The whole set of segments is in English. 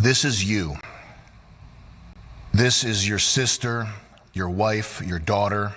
This is you. This is your sister, your wife, your daughter.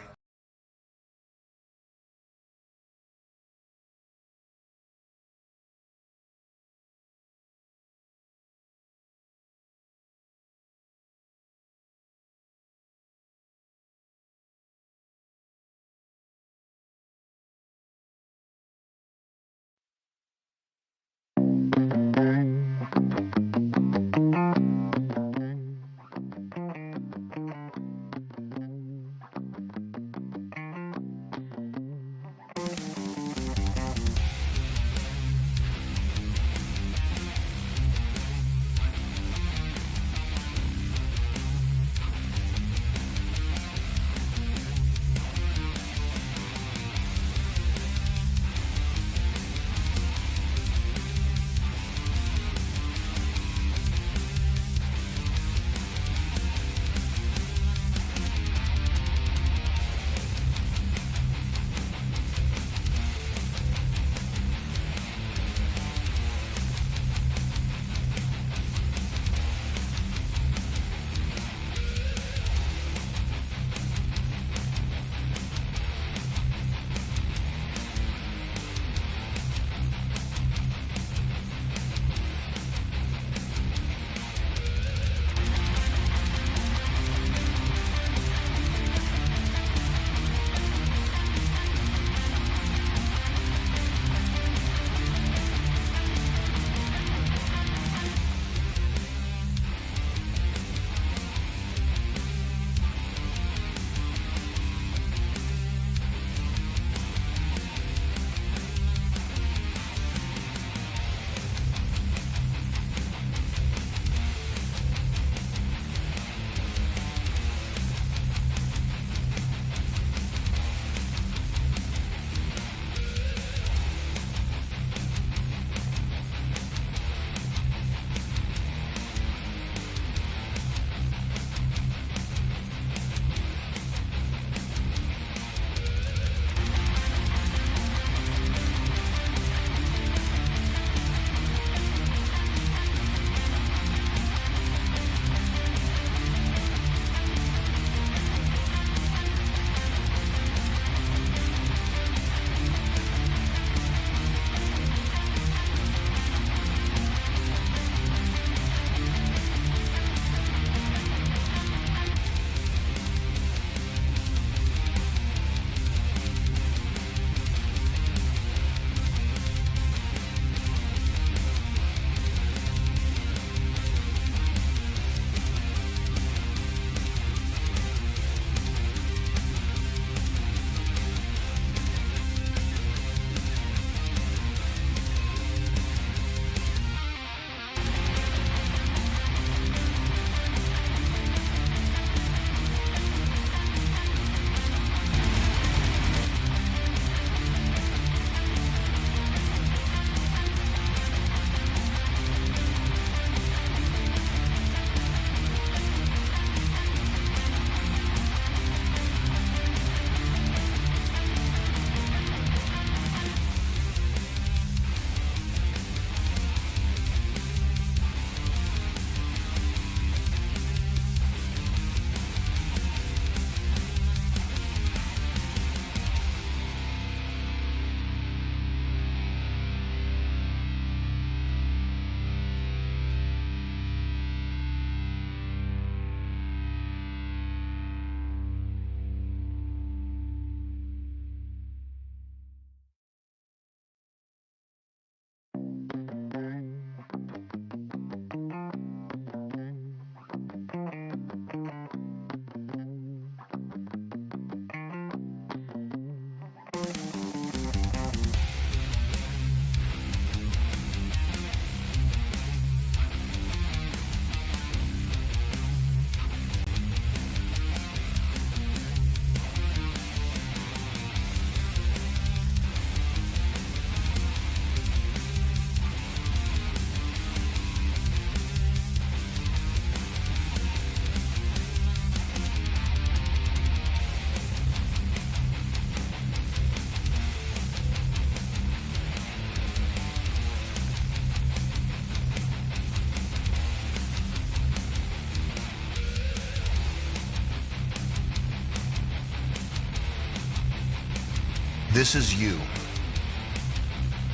This is you.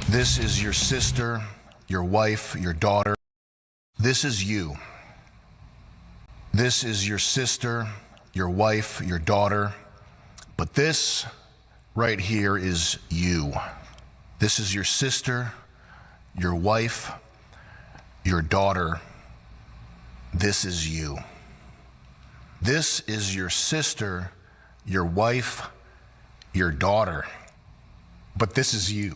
This is your sister, your wife, your daughter. This is you. This is your sister, your wife, your daughter. But this right here is you. This is your sister, your wife, your daughter. This is you. This is your sister, your wife, your daughter. But this is you.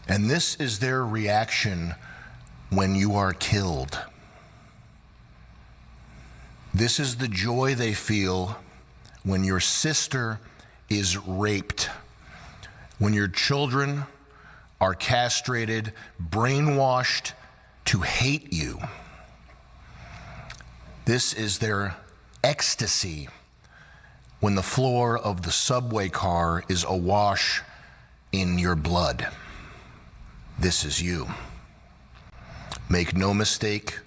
And this is their reaction when you are killed. This is the joy they feel when your sister is raped, when your children are castrated, brainwashed to hate you. This is their ecstasy when the floor of the subway car is awash in your blood. This is you. Make no mistake,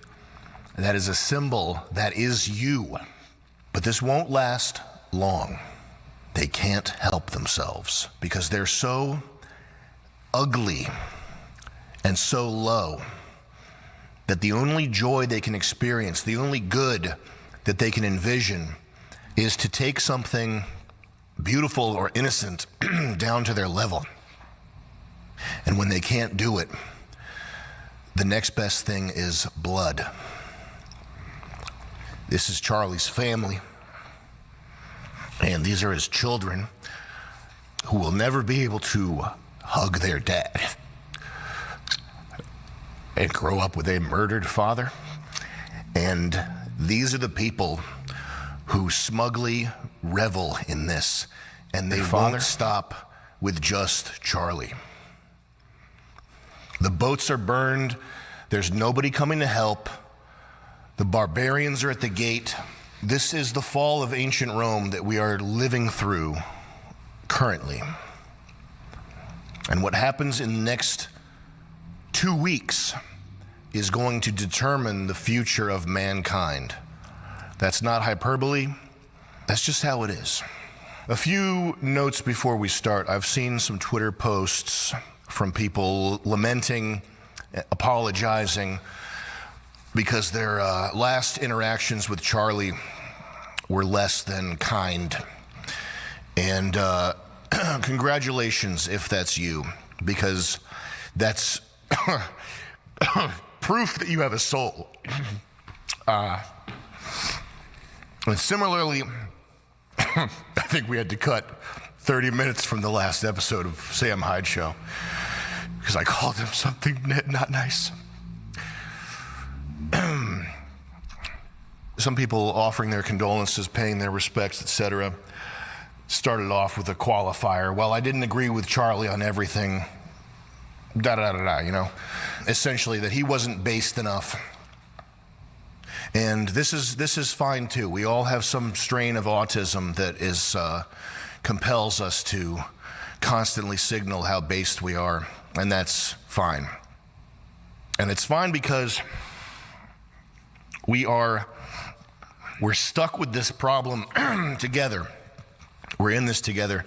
that is a symbol, that is you. But this won't last long. They can't help themselves because they're so ugly and so low that the only joy they can experience, the only good that they can envision is to take something beautiful or innocent down to their level. And when they can't do it, the next best thing is blood. This is Charlie's family, and these are his children who will never be able to hug their dad and grow up with a murdered father. And these are the people who smugly revel in this, and they won't stop with just Charlie. The boats are burned. There's nobody coming to help. The barbarians are at the gate. This is the fall of ancient Rome that we are living through currently. And what happens in the next 2 weeks is going to determine the future of mankind. That's not hyperbole. That's just how it is. A few notes before we start. I've seen some Twitter posts from people lamenting, apologizing, because their last interactions with Charlie were less than kind. And congratulations if that's you, because that's proof that you have a soul. And similarly, I think we had to cut 30 minutes from the last episode of Sam Hyde Show because I called him something not nice. Some people offering their condolences, paying their respects, etc., started off with a qualifier. Well, I didn't agree with Charlie on everything, you know, essentially that he wasn't based enough. And this is fine too. We all have some strain of autism that is compels us to constantly signal how based we are, and that's fine. And it's fine because we're stuck with this problem together. We're in this together.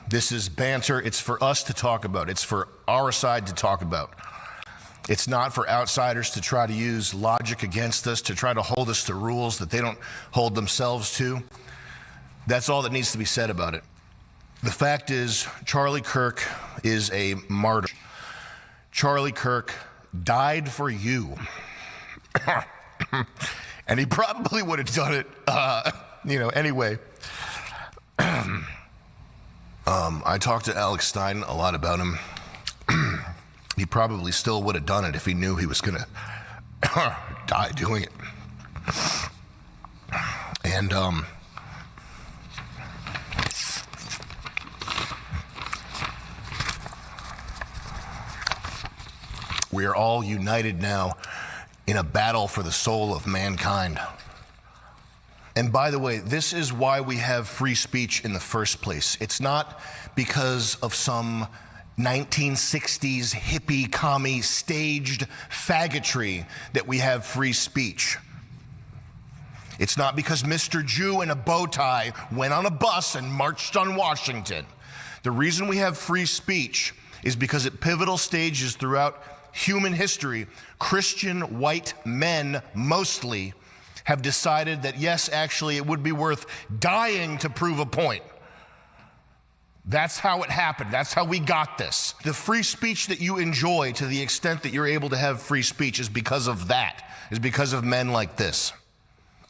This is banter. It's for us to talk about. It's for our side to talk about. It's not for outsiders to try to use logic against us, to try to hold us to rules that they don't hold themselves to. That's all that needs to be said about it. The fact is, Charlie Kirk is a martyr. Charlie Kirk died for you. And he probably would have done it, anyway. I talked to Alex Stein a lot about him. He probably still would have done it if he knew he was going to die doing it. And we are all united now in a battle for the soul of mankind. And by the way, this is why we have free speech in the first place. It's not because of some 1960s hippie commie staged faggotry that we have free speech. It's not because Mr. Jew in a bow tie went on a bus and marched on Washington. The reason we have free speech is because at pivotal stages throughout human history, Christian white men mostly have decided that yes, actually it would be worth dying to prove a point. That's how it happened. That's how we got this. The free speech that you enjoy, to the extent that you're able to have free speech, is because of that, is because of men like this.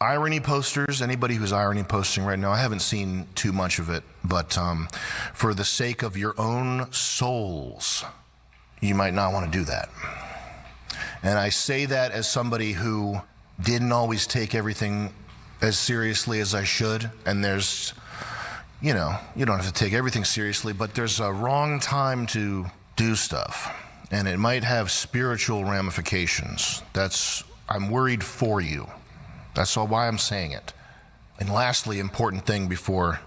Irony posters, anybody who's irony posting right now, I haven't seen too much of it, but for the sake of your own souls, you might not want to do that. And I say that as somebody who didn't always take everything as seriously as I should, and there's, you know, you don't have to take everything seriously, but there's a wrong time to do stuff, and it might have spiritual ramifications. I'm worried for you. That's all why I'm saying it. And lastly, important thing before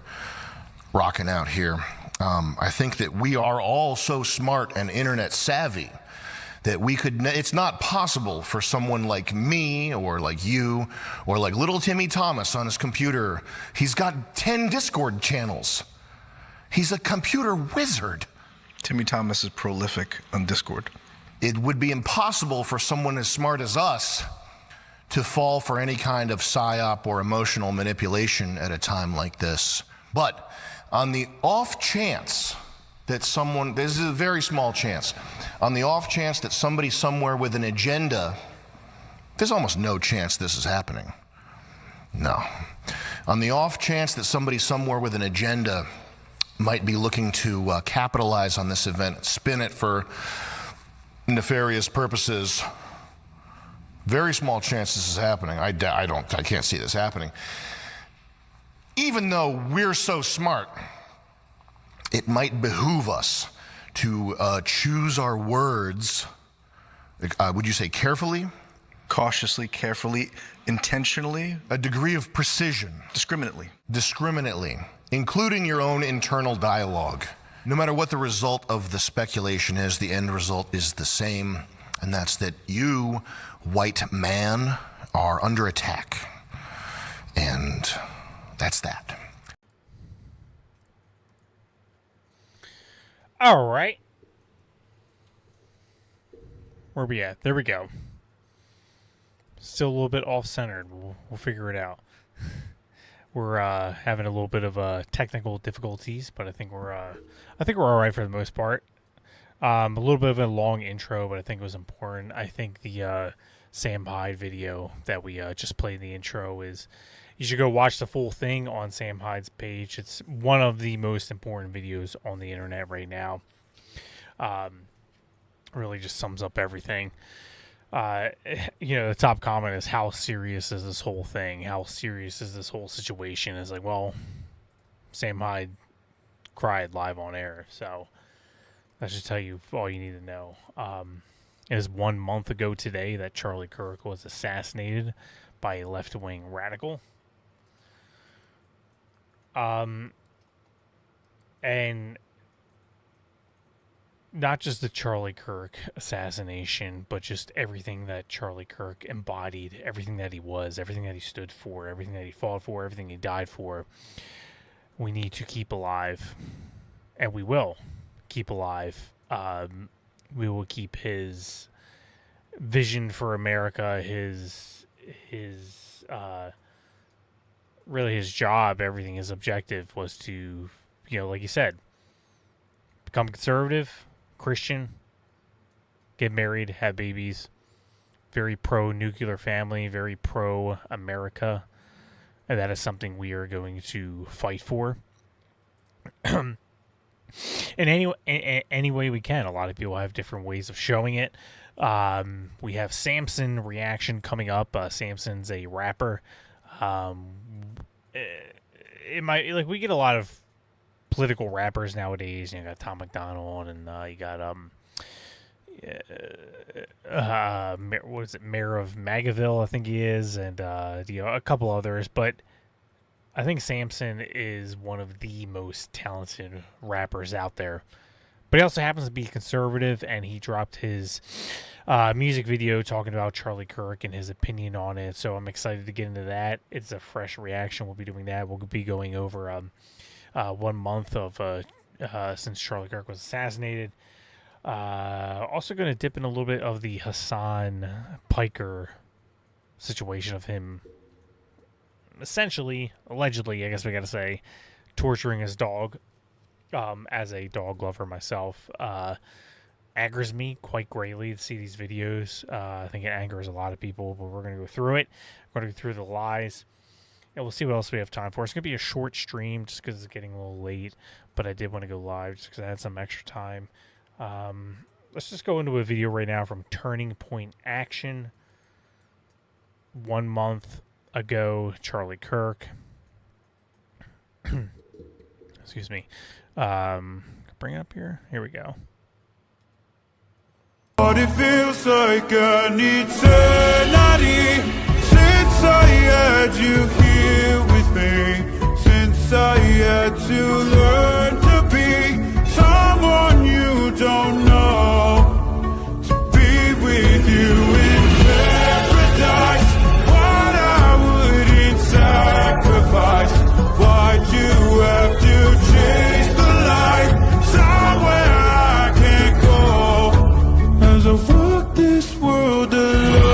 rocking out here, I think that we are all so smart and internet savvy that it's not possible for someone like me or like you or like little Timmy Thomas on his computer. He's got 10 Discord channels. He's a computer wizard. Timmy Thomas is prolific on Discord. It would be impossible for someone as smart as us to fall for any kind of psyop or emotional manipulation at a time like this. But on the off chance that this is a very small chance, on the off chance that somebody somewhere with an agenda, there's almost no chance this is happening. No. On the off chance that somebody somewhere with an agenda might be looking to capitalize on this event, spin it for nefarious purposes, very small chance this is happening. I can't see this happening. Even though we're so smart, it might behoove us to choose our words, would you say carefully? Cautiously, carefully, intentionally. A degree of precision. Discriminately, including your own internal dialogue. No matter what the result of the speculation is, the end result is the same, and that's that you, white man, are under attack. And that's that. All right. Where we at? There we go. Still a little bit off-centered. We'll figure it out. We're having a little bit of technical difficulties, but I think we're all right for the most part. A little bit of a long intro, but I think it was important. I think the Sam Hyde video that we just played in the intro is, you should go watch the full thing on Sam Hyde's page. It's one of the most important videos on the internet right now. Really just sums up everything. The top comment is, how serious is this whole thing? How serious is this whole situation? It's like, well, Sam Hyde cried live on air, so that should tell you all you need to know. It was 1 month ago today that Charlie Kirk was assassinated by a left-wing radical. And not just the Charlie Kirk assassination, but just everything that Charlie Kirk embodied, everything that he was, everything that he stood for, everything that he fought for, everything he died for, we need to keep alive. And we will keep alive. We will keep his vision for America, really his job, everything, his objective was to, like you said, become conservative, Christian, get married, have babies, very pro-nuclear family, very pro-America, and that is something we are going to fight for. In any way we can. A lot of people have different ways of showing it. We have Samson reaction coming up. Samson's a rapper. It might, like, we get a lot of political rappers nowadays. You got Tom McDonald, and you got what is it, Mayor of MAGAville, I think he is, and a couple others. But I think Samson is one of the most talented rappers out there. But he also happens to be conservative, and he dropped his music video talking about Charlie Kirk and his opinion on it. So I'm excited to get into that. It's a fresh reaction. We'll be doing that. We'll be going over 1 month of since Charlie Kirk was assassinated. Also going to dip in a little bit of the Hasan Piker situation of him essentially, allegedly, I guess we got to say, torturing his dog. As a dog lover myself, angers me quite greatly to see these videos. I think it angers a lot of people, but we're going to go through it. We're going to go through the lies, and we'll see what else we have time for. It's going to be a short stream just because it's getting a little late, but I did want to go live just because I had some extra time. Let's just go into a video right now from Turning Point Action. 1 month ago, Charlie Kirk. Excuse me. Bring it up here. Here we go. But it feels like an eternity since I had you here with me, since I had to learn to be someone you don't know, to be with you in paradise. What I wouldn't sacrifice. Why'd you have to chase the light somewhere I can't go? As I walk this world alone,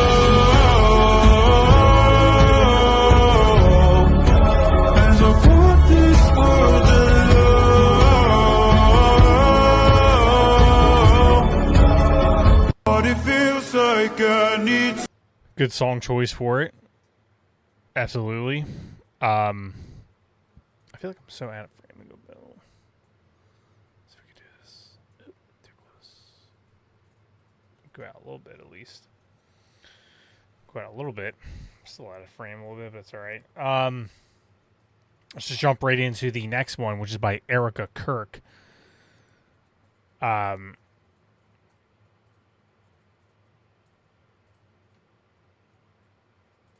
as I walk this world alone, but it feels like I need. Good song choice for it. Absolutely. I feel like I'm so out of frame. Let me go Bill. See if we can do this. Oh, too close. Go out a little bit at least. Go out a little bit. Still out of frame a little bit, but it's all right. Let's just jump right into the next one, which is by Erica Kirk.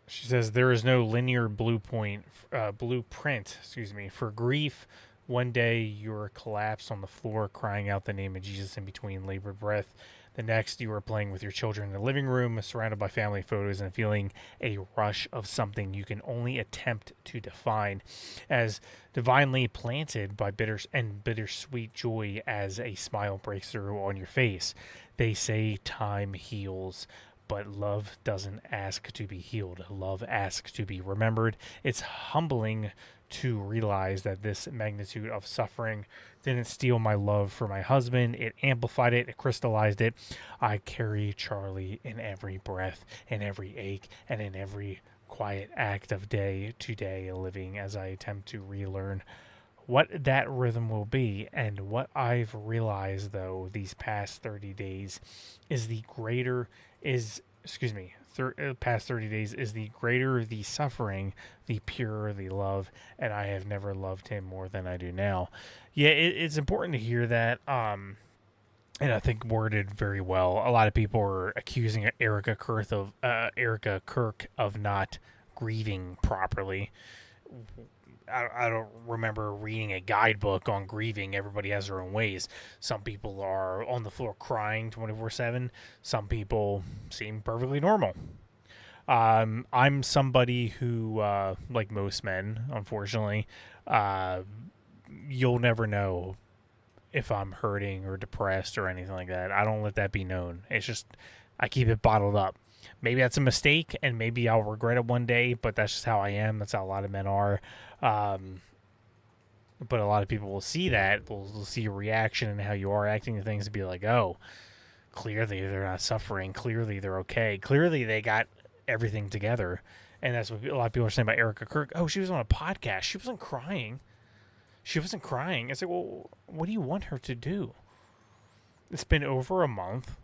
She says there is no linear blueprint, for grief. One day you are collapsed on the floor, crying out the name of Jesus in between labored breath. The next you are playing with your children in the living room, surrounded by family photos, and feeling a rush of something you can only attempt to define as divinely planted by bittersweet joy as a smile breaks through on your face. They say time heals, but love doesn't ask to be healed. Love asks to be remembered. It's humbling to realize that this magnitude of suffering didn't steal my love for my husband. It amplified it. It crystallized it. I carry Charlie in every breath, in every ache, and in every quiet act of day-to-day living as I attempt to relearn what that rhythm will be. And what I've realized, though, these past 30 days past 30 days is the greater the suffering, the purer the love, and I have never loved him more than I do now. Yeah, it's important to hear that, and I think worded very well. A lot of people are accusing Erica Kirk of not grieving properly. I don't remember reading a guidebook on grieving. Everybody has their own ways. Some people are on the floor crying 24/7. Some people seem perfectly normal. I'm somebody who, like most men, unfortunately, you'll never know if I'm hurting or depressed or anything like that. I don't let that be known. It's just, I keep it bottled up. Maybe that's a mistake, and maybe I'll regret it one day, but that's just how I am. That's how a lot of men are. But a lot of people will see that. They'll see your reaction and how you are acting to things and be like, oh, clearly they're not suffering. Clearly they're okay. Clearly they got everything together. And that's what a lot of people are saying about Erica Kirk. Oh, she was on a podcast. She wasn't crying. It's like, well, what do you want her to do? It's been over a month.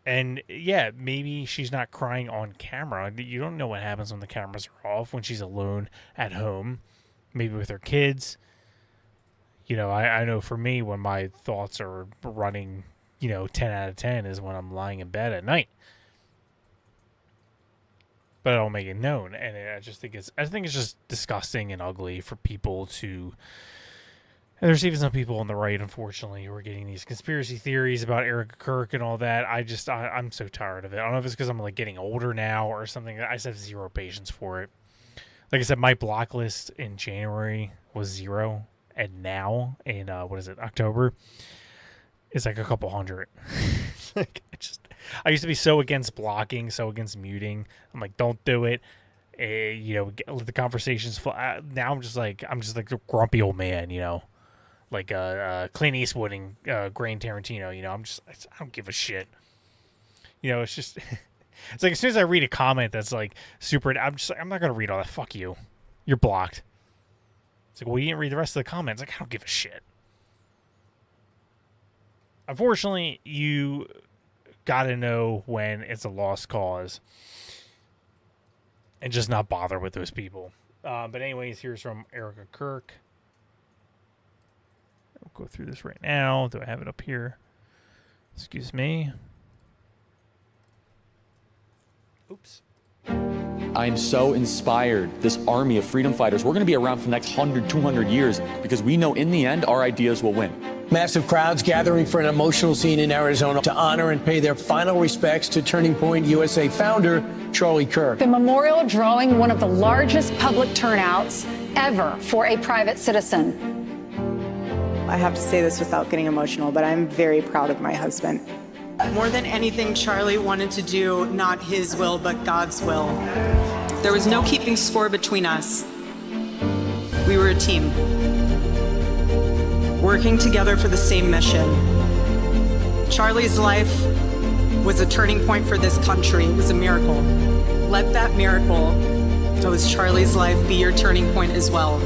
And yeah, maybe she's not crying on camera. You don't know what happens when the cameras are off, when she's alone at home, maybe with her kids. You know, I know for me, when my thoughts are running, 10 out of 10 is when I'm lying in bed at night. But I don't make it known. And I think it's just disgusting and ugly for people to And there's even some people on the right, unfortunately, who are getting these conspiracy theories about Eric Kirk and all that. I'm so tired of it. I don't know if it's because I'm like getting older now or something. I just have zero patience for it. Like I said, my block list in January was 0, and now in October, it's like a couple hundred. Like I used to be so against blocking, so against muting. I'm like, don't do it. Let the conversations flow. Now I'm just like a grumpy old man, like Clint Eastwood and Grain Tarantino. I don't give a shit. It's just it's like as soon as I read a comment that's like super, I'm not gonna read all that. Fuck you, you're blocked. It's like, well, you didn't read the rest of the comments. Like, I don't give a shit. Unfortunately, you gotta know when it's a lost cause and just not bother with those people. But anyways, here's from Erica Kirk. I'll go through this right now. Do I have it up here? Excuse me. Oops. I'm so inspired. This army of freedom fighters, we're going to be around for the next 100, 200 years because we know in the end our ideas will win. Massive crowds gathering for an emotional scene in Arizona to honor and pay their final respects to Turning Point USA founder Charlie Kirk. The memorial drawing one of the largest public turnouts ever for a private citizen. I have to say this without getting emotional, but I'm very proud of my husband. More than anything, Charlie wanted to do not his will, but God's will. There was no keeping score between us. We were a team, working together for the same mission. Charlie's life was a turning point for this country. It was a miracle. Let that miracle that was Charlie's life be your turning point as well.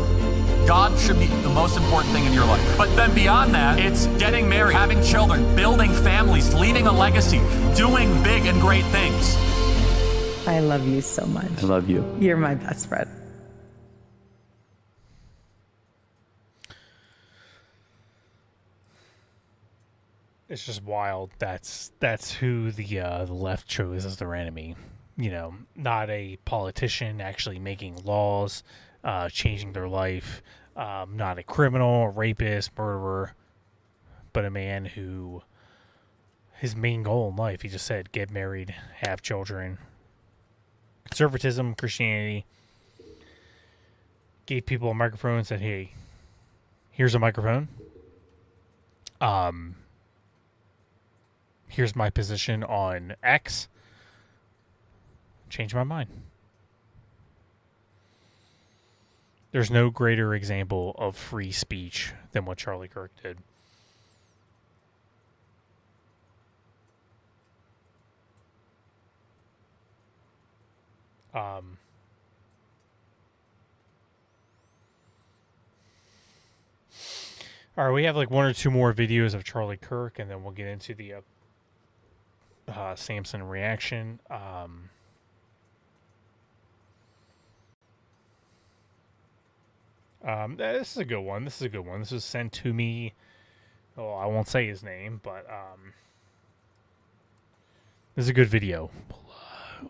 God should be the most important thing in your life. But then beyond that, it's getting married, having children, building families, leaving a legacy, doing big and great things. I love you so much. I love you. You're my best friend. It's just wild. That's who the left chose as their enemy. Not a politician actually making laws, changing their life. Not a criminal, a rapist, murderer, but a man who his main goal in life, he just said, get married, have children. Conservatism, Christianity, gave people a microphone and said, hey, here's a microphone. Here's my position on X. Change my mind. There's no greater example of free speech than what Charlie Kirk did. All right, we have like one or two more videos of Charlie Kirk, and then we'll get into the Samson reaction. This is a good one. This was sent to me. Oh, I won't say his name, but this is a good video.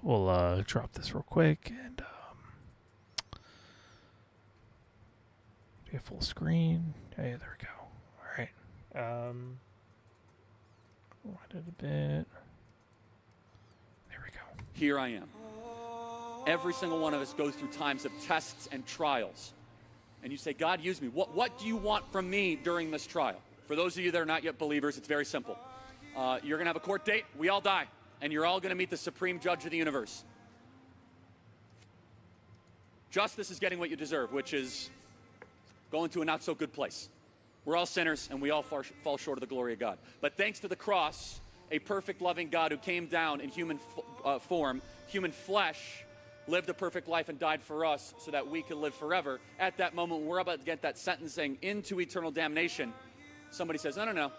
We'll drop this real quick and be a full screen. Hey, there we go. All right. Wind it a bit. There we go. Here I am. Every single one of us goes through times of tests and trials. And you say, God, use me. What do you want from me during this trial? For those of you that are not yet believers, it's very simple. You're going to have a court date. We all die. And you're all going to meet the supreme judge of the universe. Justice is getting what you deserve, which is going to a not so good place. We're all sinners, and we all fall short of the glory of God. But thanks to the cross, a perfect, loving God who came down in human form, human flesh, lived a perfect life and died for us so that we could live forever. At that moment, when we're about to get that sentencing into eternal damnation, somebody says, no,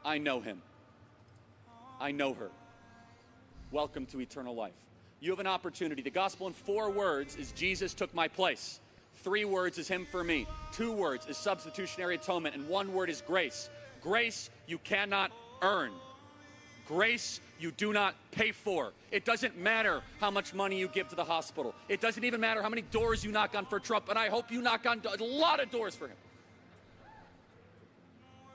I know him. I know her. Welcome to eternal life. You have an opportunity. The gospel in 4 words is Jesus took my place. 3 words is him for me. 2 words is substitutionary atonement. And 1 word is grace. Grace you cannot earn. Grace you do not pay for. It doesn't matter how much money you give to the hospital. It doesn't even matter how many doors you knock on for Trump, and I hope you knock on a lot of doors for him.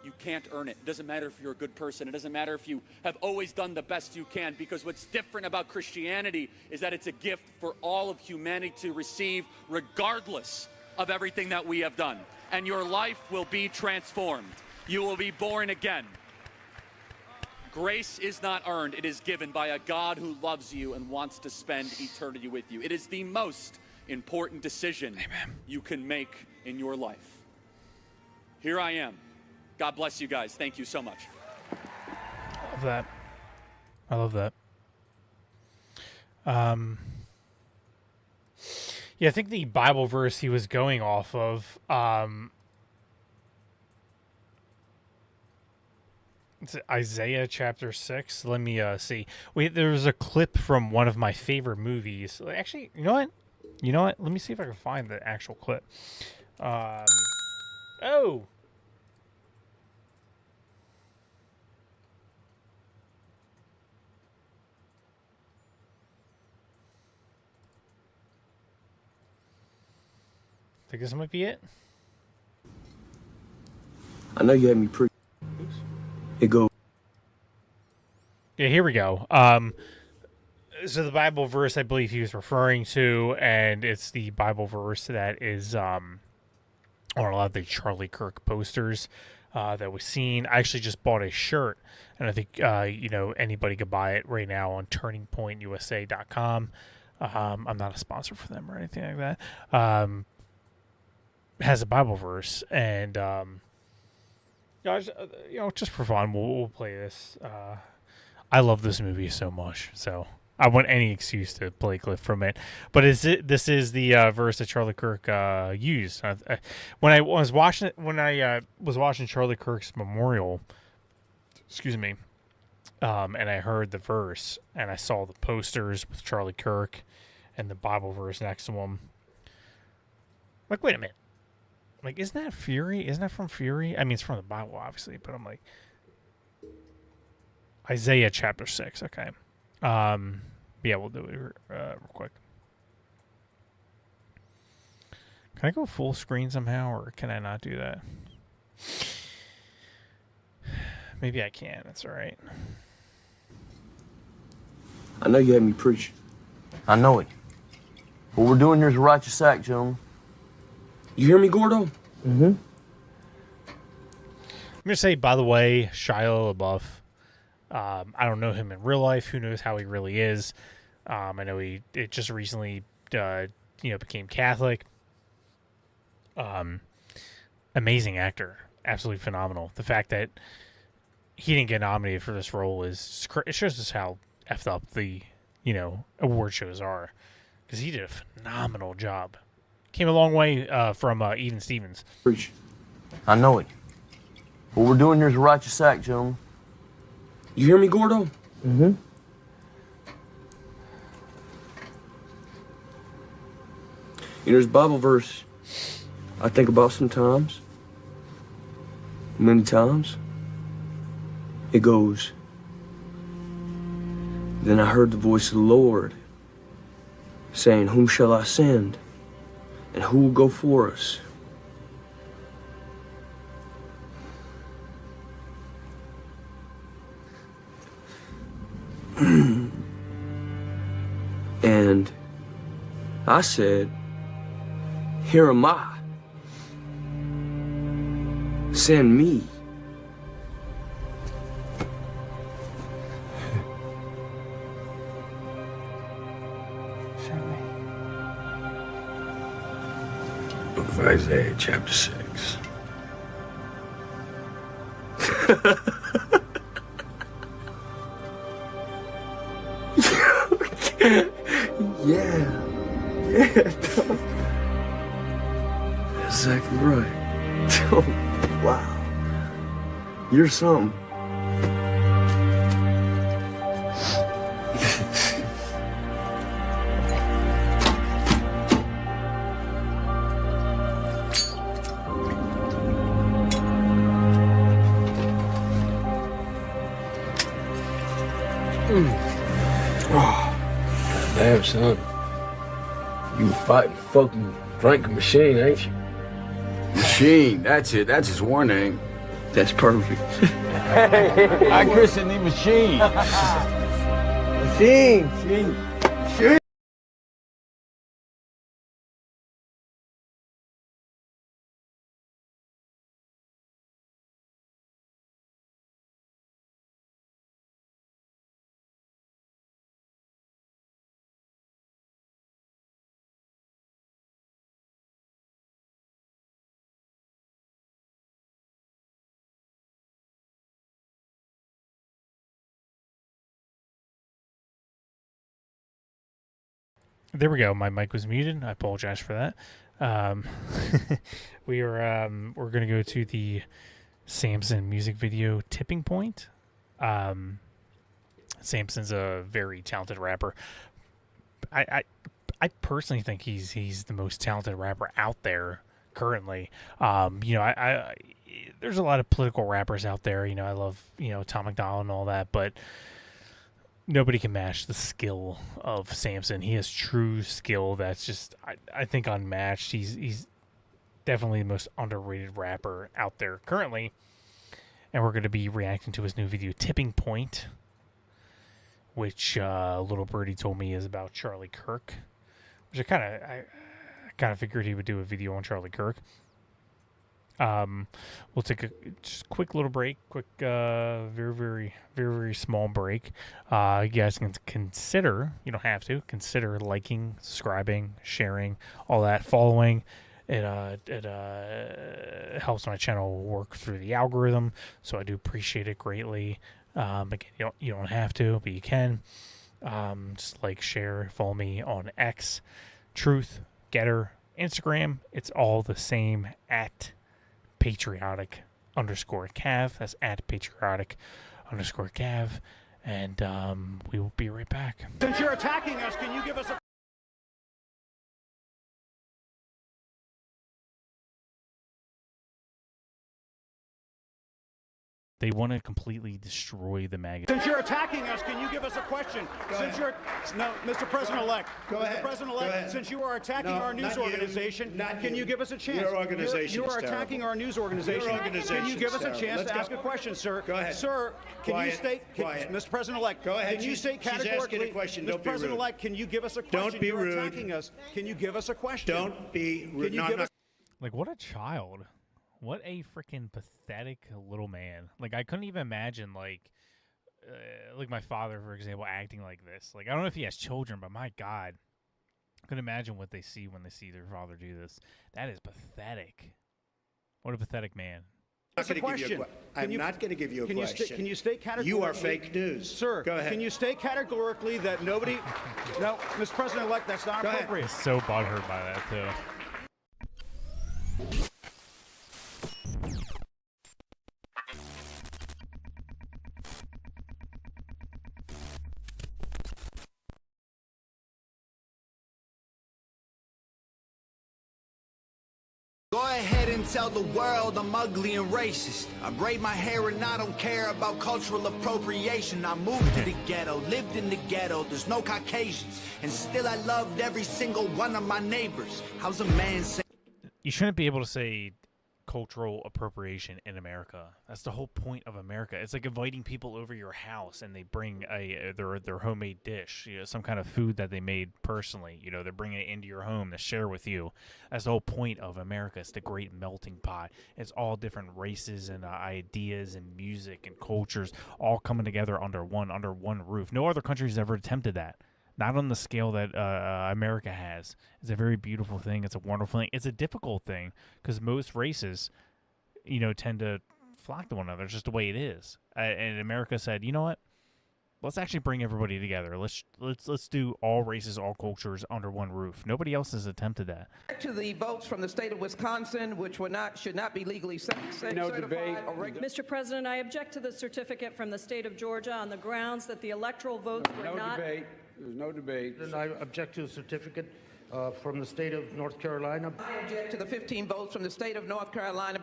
You can't earn it. It doesn't matter if you're a good person. It doesn't matter if you have always done the best you can, because what's different about Christianity is that it's a gift for all of humanity to receive regardless of everything that we have done. And your life will be transformed. You will be born again. Grace is not earned. It is given by a God who loves you and wants to spend eternity with you. It is the most important decision you can make in your life. Here I am. God bless you guys. Thank you so much. I love that. I love that. Yeah, I think the Bible verse he was going off of, it's Isaiah chapter 6. Let me see. There's a clip from one of my favorite movies. Actually, you know what? Let me see if I can find the actual clip. Oh. I think this might be it. I know you had me It go. Yeah, here we go. So the Bible verse I believe he was referring to, and it's the Bible verse that is on a lot of the Charlie Kirk posters that we've seen. I actually just bought a shirt, and I think anybody could buy it right now on turningpointusa.com. I'm not a sponsor for them or anything like that. Has a Bible verse, and just for fun, we'll play this. I love this movie so much, so I want any excuse to play a clip from it. But this is the verse that Charlie Kirk used when I was watching Charlie Kirk's memorial. Excuse me. And I heard the verse, and I saw the posters with Charlie Kirk and the Bible verse next to him. Like, wait a minute. Like, isn't that Fury? Isn't that from Fury? I mean, it's from the Bible, obviously, but I'm like, Isaiah chapter 6. Okay. Yeah, we'll do it real quick. Can I go full screen somehow, or can I not do that? Maybe I can. That's all right. I know you had me preaching. I know it. What we're doing here is a righteous act, gentlemen. You hear me, Gordo? Mm-hmm. I'm going to say, by the way, Shia LaBeouf. I don't know him in real life. Who knows how he really is? I know it just recently, became Catholic. Amazing actor. Absolutely phenomenal. The fact that he didn't get nominated for this role it shows us how effed up the, award shows are. Because he did a phenomenal job. Came a long way from Even Stevens. Preach. I know it. What we're doing here is a righteous act, gentlemen. You hear me, Gordo? Mm-hmm. You know, there's a Bible verse I think about sometimes. Many times. It goes, "Then I heard the voice of the Lord saying, whom shall I send? And who will go for us?" And I said, "Here am I. Send me." Book of Isaiah, chapter 6. Yeah. Exactly right. Oh, wow. You're something. Damn, son. You fighting fucking Frank Machine, ain't you? Machine, that's it. That's his war name. That's perfect. I christen the machine. Machine. There we go. My mic was muted. I apologize for that. We're gonna go to the Samson music video Tipping Point. Samson's a very talented rapper. I personally think he's the most talented rapper out there currently. I there's a lot of political rappers out there. I love Tom McDonald and all that, but nobody can match the skill of Samson. He has true skill that's just, I think, unmatched. He's definitely the most underrated rapper out there currently. And we're going to be reacting to his new video, Tipping Point, which Little Birdie told me is about Charlie Kirk, which I kind of figured he would do a video on Charlie Kirk. We'll take a just quick little break, very small break. You guys can consider, you don't have to, consider liking, subscribing, sharing, all that, following. It helps my channel work through the algorithm, so I do appreciate it greatly. Again, you don't have to, but you can. Just like, share, follow me on X, Truth, Getter, Instagram. It's all the same at Patriotic_Cav. That's at Patriotic_Cav. And we will be right back. Since you're attacking us, can you give us a... They want to completely destroy the MAGA. Since you're attacking us, can you give us a question? Since you're... No, Mr. President-elect. Go ahead. Mr. President-elect, since you are attacking our news organization, can you give us a chance? Your organization You are attacking our news organization. Your organization Can you give us a is chance terrible. to ask a question, sir? Go ahead. Sir, can you state... Quiet. Mr. President-elect, Go ahead. can you state She's categorically... asking a question. Don't Mr. be rude. President-elect, can you give us a question? Don't be You're rude. attacking us. Can you give us a question? Don't be rude. Can you No, give I'm not- us... Like, what a child. What a freaking pathetic little man. Like, I couldn't even imagine, like my father, for example, acting like this. Like, I don't know if he has children, but my God. I couldn't imagine what they see when they see their father do this. That is pathetic. What a pathetic man. I'm not going to give you a question. Can you state categorically? You are fake news. Sir, go ahead. Can you state categorically that nobody... No, Mr. President-elect, that's not appropriate. He's so butthurt by that, too. Go ahead and tell the world I'm ugly and racist. I braid my hair and I don't care about cultural appropriation. I moved to the ghetto, lived in the ghetto, there's no Caucasians. And still I loved every single one of my neighbors. How's a man say... You shouldn't be able to say cultural appropriation in America. That's the whole point of America. It's like inviting people over your house and they bring their homemade dish, some kind of food that they made personally. They're bringing it into your home to share with you. That's the whole point of America. It's the great melting pot. It's all different races and ideas and music and cultures all coming together under one roof. No other country has ever attempted that. Not on the scale that America has. It's a very beautiful thing. It's a wonderful thing. It's a difficult thing because most races, tend to flock to one another. It's just the way it is. And America said, you know what? Let's actually bring everybody together. Let's do all races, all cultures under one roof. Nobody else has attempted that. To the votes from the state of Wisconsin, which should not be legally certified. Mr. President, I object to the certificate from the state of Georgia on the grounds that the electoral votes were not... There's no debate. Then I object to the certificate from the state of North Carolina. I object to the 15 votes from the state of North Carolina.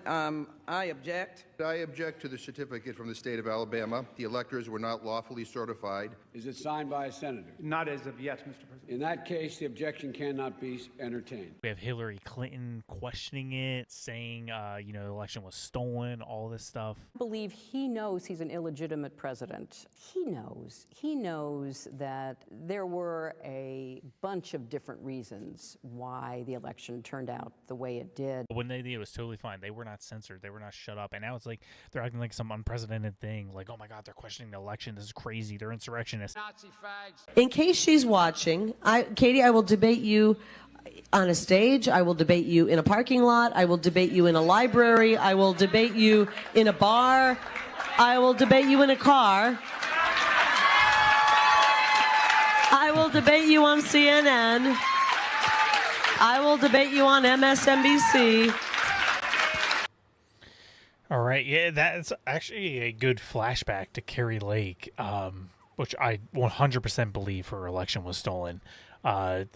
I object. I object to the certificate from the state of Alabama. The electors were not lawfully certified. Is it signed by a senator? Not as of yet, Mr. President. In that case, the objection cannot be entertained. We have Hillary Clinton questioning it, saying, the election was stolen, all this stuff. I believe he knows he's an illegitimate president. He knows that there were a bunch of different reasons why the election turned out the way it did. When they did, it was totally fine. They were not censored. They were not shut up. And now it's like they're acting like some unprecedented thing. Like, oh my God, they're questioning the election. This is crazy. They're insurrectionists. Nazi fags. In case she's watching, Katie, I will debate you on a stage. I will debate you in a parking lot. I will debate you in a library. I will debate you in a bar. I will debate you in a car. I will debate you on CNN. I will debate you on MSNBC. All right, yeah, that's actually a good flashback to Carrie Lake, which I 100% believe her election was stolen. The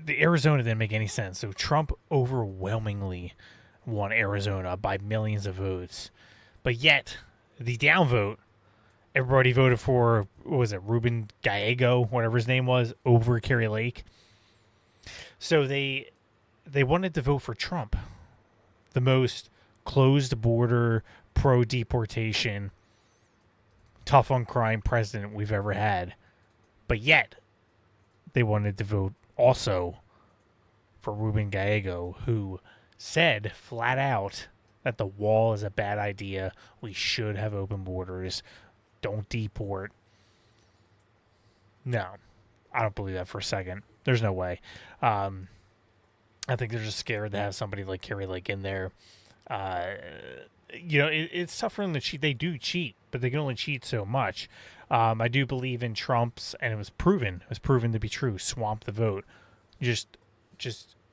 Arizona didn't make any sense, so Trump overwhelmingly won Arizona by millions of votes. But yet, the downvote, everybody voted for, what was it, Ruben Gallego, whatever his name was, over Carrie Lake. So they wanted to vote for Trump, the most closed border, pro-deportation, tough on crime president we've ever had. But yet, they wanted to vote also for Ruben Gallego, who said flat out that the wall is a bad idea. We should have open borders. Don't deport. No, I don't believe that for a second. There's no way. I think they're just scared to have somebody like Carrie Lake in there. It's tough for them to cheat. They do cheat, but they can only cheat so much. I do believe in Trump's, and it was proven to be true. Swamp the vote, just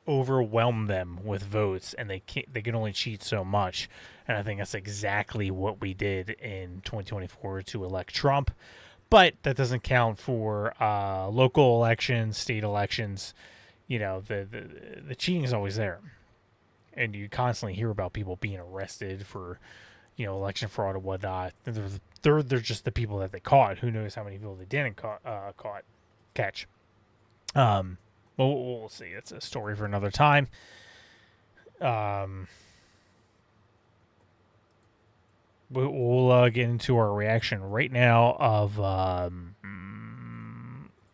overwhelm them with votes, and they can only cheat so much. And I think that's exactly what we did in 2024 to elect Trump. But that doesn't count for local elections, state elections. The cheating is always there. And you constantly hear about people being arrested for, election fraud or whatnot. They're just the people that they caught. Who knows how many people they didn't catch. We'll see. It's a story for another time. We'll get into our reaction right now of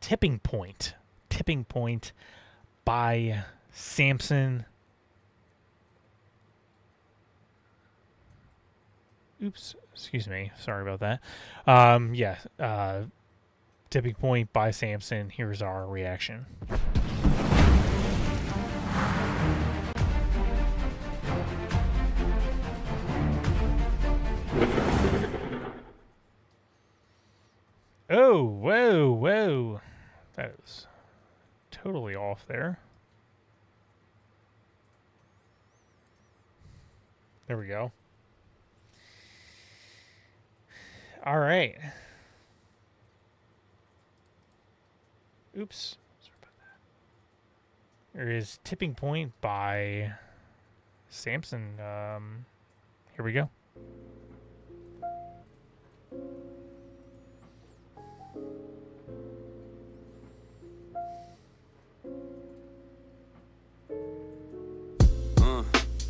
Tipping Point. Tipping Point by Samson. Oops, excuse me. Sorry about that. Tipping Point by Samson. Here's our reaction. Oh, whoa. That is totally off there. There we go. All right. Oops. Sorry about that. There is Tipping Point by Samson. Here we go.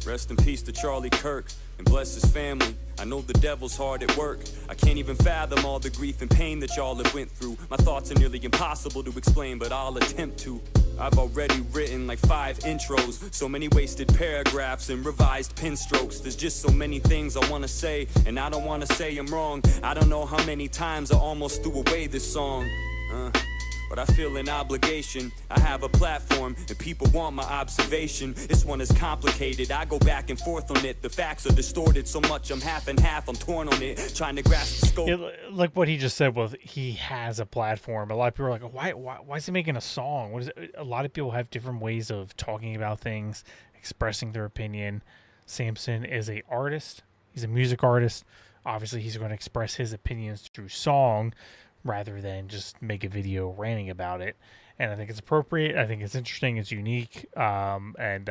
Rest in peace to Charlie Kirk, and bless his family. I know the devil's hard at work. I can't even fathom all the grief and pain that y'all have went through. My thoughts are nearly impossible to explain, but I'll attempt to. I've already written like 5 intros, so many wasted paragraphs and revised pen strokes. There's just so many things I wanna say, and I don't wanna say I'm wrong. I don't know how many times I almost threw away this song. But I feel an obligation. I have a platform, and people want my observation. This one is complicated. I go back and forth on it. The facts are distorted so much I'm half and half. I'm torn on it, trying to grasp the scope. Like what he just said was he has a platform. A lot of people are like, why is he making a song? What is it? A lot of people have different ways of talking about things, expressing their opinion. Samson is an artist. He's a music artist. Obviously, he's going to express his opinions through song. rather than just make a video ranting about it. And I think it's appropriate. I think it's interesting. It's unique. And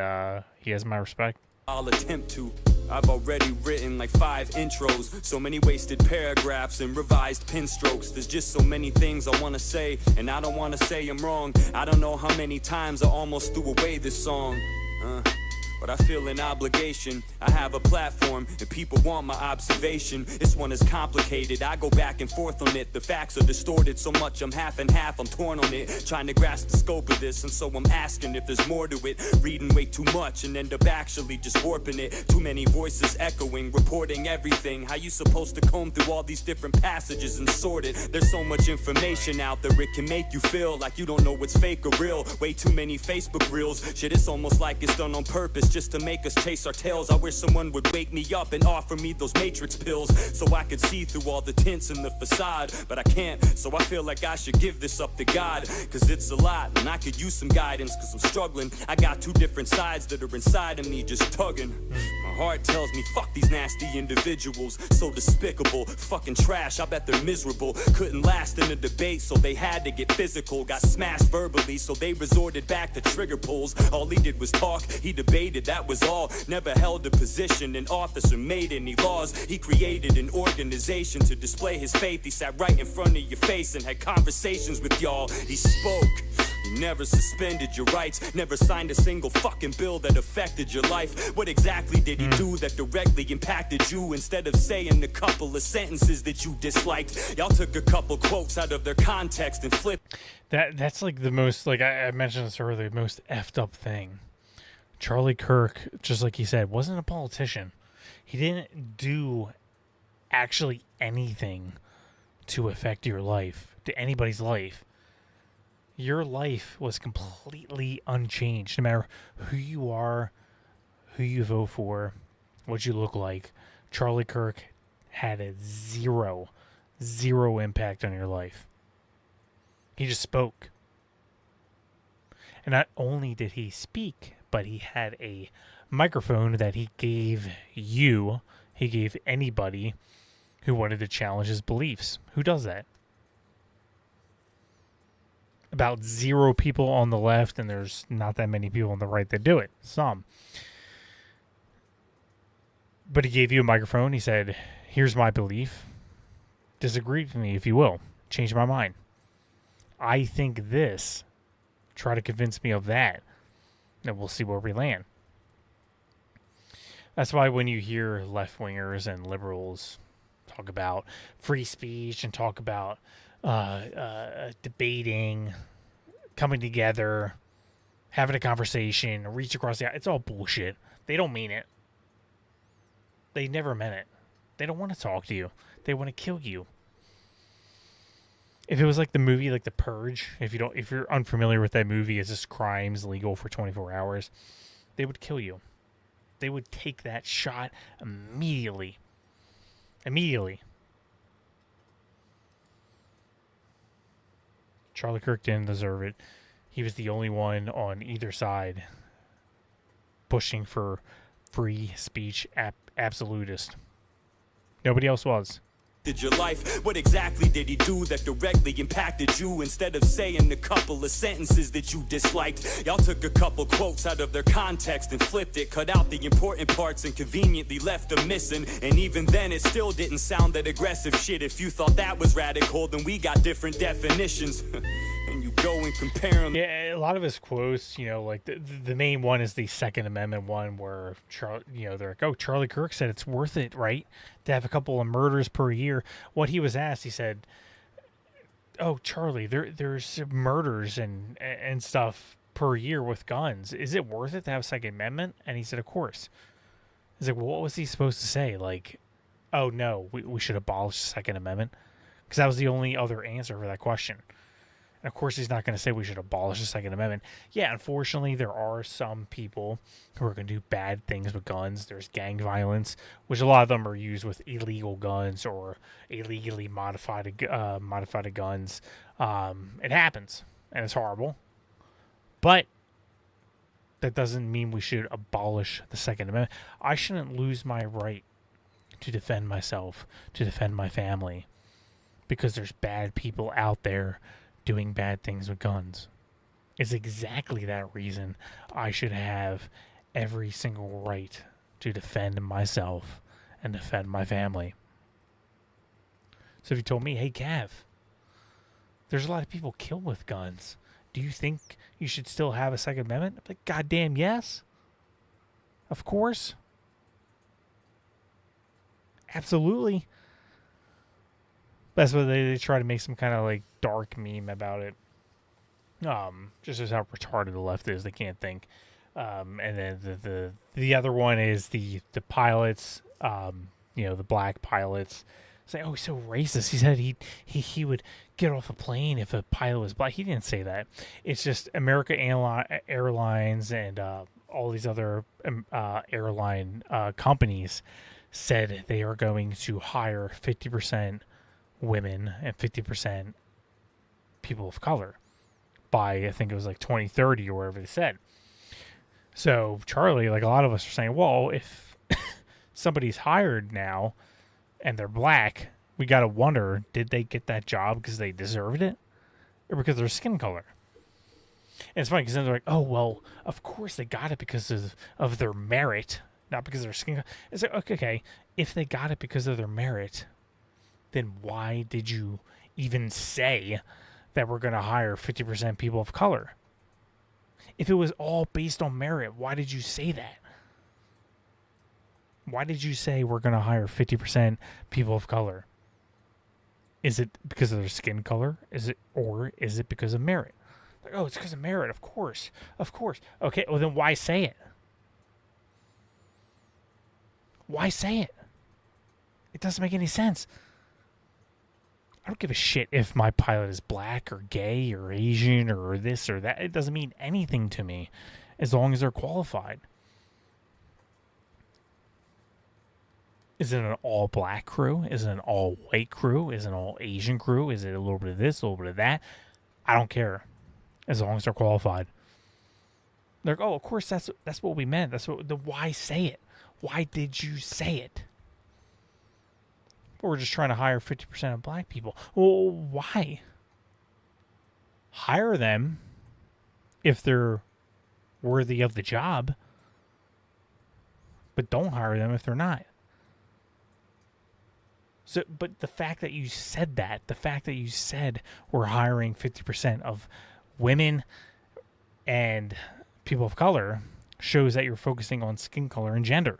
he has my respect. I'll attempt to. I've already written like 5 intros, so many wasted paragraphs and revised pen strokes. There's just so many things I want to say, and I don't want to say I'm wrong. I don't know how many times I almost threw away this song. But I feel an obligation. I have a platform and people want my observation. This one is complicated, I go back and forth on it. The facts are distorted so much I'm half and half, I'm torn on it. Trying to grasp the scope of this, and so I'm asking if there's more to it. Reading way too much and end up actually just warping it. Too many voices echoing, reporting everything. How you supposed to comb through all these different passages and sort it? There's so much information out there, it can make you feel like you don't know what's fake or real. Way too many Facebook reels. Shit, it's almost like it's done on purpose, just to make us chase our tails. I wish someone would wake me up and offer me those matrix pills, so I could see through all the tints in the facade. But I can't, so I feel like I should give this up to God, cause it's a lot and I could use some guidance, cause I'm struggling. I got 2 different sides that are inside of me just tugging. My heart tells me fuck these nasty individuals, so despicable, fucking trash, I bet they're miserable. Couldn't last in a debate, so they had to get physical. Got smashed verbally, so they resorted back to trigger pulls. All he did was talk, he debated, that was all. Never held a position in office or made any laws. He created an organization to display his faith. He sat right in front of your face and had conversations with y'all. He spoke. He never suspended your rights, never signed a single fucking bill that affected your life. What exactly did he do that directly impacted you? Instead of saying a couple of sentences that you disliked, y'all took a couple quotes out of their context and flipped. That's like the most, like I mentioned this earlier, the most effed up thing. Charlie Kirk, just like he said, wasn't a politician. He didn't do actually anything to affect your life, to anybody's life. Your life was completely unchanged, no matter who you are, who you vote for, what you look like. Charlie Kirk had a zero impact on your life. He just spoke. And not only did he speak, but he had a microphone that he gave you. He gave anybody who wanted to challenge his beliefs. Who does that? About 0 people on the left, and there's not that many people on the right that do it. Some. But he gave you a microphone. He said, here's my belief. Disagree with me if you will. Change my mind. I think this. Try to convince me of that. And we'll see where we land. That's why when you hear left-wingers and liberals talk about free speech and talk about debating, coming together, having a conversation, reach across the aisle, it's all bullshit. They don't mean it. They never meant it. They don't want to talk to you. They want to kill you. If it was like the movie, like The Purge, if you're unfamiliar with that movie, it's just crimes legal for 24 hours, they would kill you. They would take that shot immediately. Immediately. Charlie Kirk didn't deserve it. He was the only one on either side pushing for free speech absolutist. Nobody else was. Did your life? What exactly did he do that directly impacted you? Instead of saying a couple of sentences that you disliked, y'all took a couple quotes out of their context and flipped it, cut out the important parts and conveniently left them missing. And even then it still didn't sound that aggressive shit. If you thought that was radical, then we got different definitions. And you go and compare them. Yeah, a lot of his quotes, like the main one is the Second Amendment one where they're like, oh, Charlie Kirk said it's worth it, right, to have a couple of murders per year. What he was asked, he said, oh, Charlie, there's murders and stuff per year with guns. Is it worth it to have a Second Amendment? And he said, of course. He's like, well, what was he supposed to say? Like, oh, no, we should abolish the Second Amendment? Because that was the only other answer for that question. And of course, he's not going to say we should abolish the Second Amendment. Yeah, unfortunately, there are some people who are going to do bad things with guns. There's gang violence, which a lot of them are used with illegal guns or illegally modified guns. It happens, and it's horrible. But that doesn't mean we should abolish the Second Amendment. I shouldn't lose my right to defend myself, to defend my family, because there's bad people out there doing bad things with guns. It's exactly that reason I should have every single right to defend myself and defend my family. So if you told me, hey, Gav, there's a lot of people killed with guns, do you think you should still have a Second Amendment? I'm like, goddamn yes. Of course. Absolutely. That's what they try to make some kind of like dark meme about it. Just as how retarded the left is, they can't think. And then the other one is the pilots, the black pilots. Say, oh, he's so racist. He said he would get off a plane if a pilot was black. He didn't say that. It's just American Airlines and all these other airline companies said they are going to hire 50% women and 50% people of color by, I think it was like 2030 or whatever they said. So Charlie, like a lot of us are saying, well, if somebody's hired now and they're black, we got to wonder, did they get that job because they deserved it or because of their skin color? And it's funny because then they're like, oh, well, of course they got it because of their merit, not because of their skin color. It's like, okay, if they got it because of their merit, then why did you even say that we're going to hire 50% people of color? If it was all based on merit, why did you say that? Why did you say we're going to hire 50% people of color? Is it because of their skin color? Is it because of merit? Like, oh, it's because of merit. Of course. Of course. Okay, well then why say it? Why say it? It doesn't make any sense. I don't give a shit if my pilot is black or gay or Asian or this or that. It doesn't mean anything to me as long as they're qualified. Is it an all-black crew? Is it an all-white crew? Is it an all-Asian crew? Is it a little bit of this, a little bit of that? I don't care as long as they're qualified. They're like, oh, of course, that's what we meant. Why say it? Why did you say it? We're just trying to hire 50% of black people. Well, why? Hire them if they're worthy of the job, but don't hire them if they're not. So, but the fact that you said that, the fact that you said we're hiring 50% of women and people of color shows that you're focusing on skin color and gender.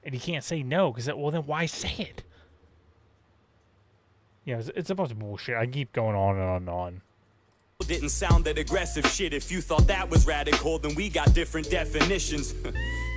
And you can't say no, because, well, then why say it? Yeah, it's a bunch of bullshit. I keep going on and on and on. Didn't sound that aggressive shit. If you thought that was radical, then we got different definitions.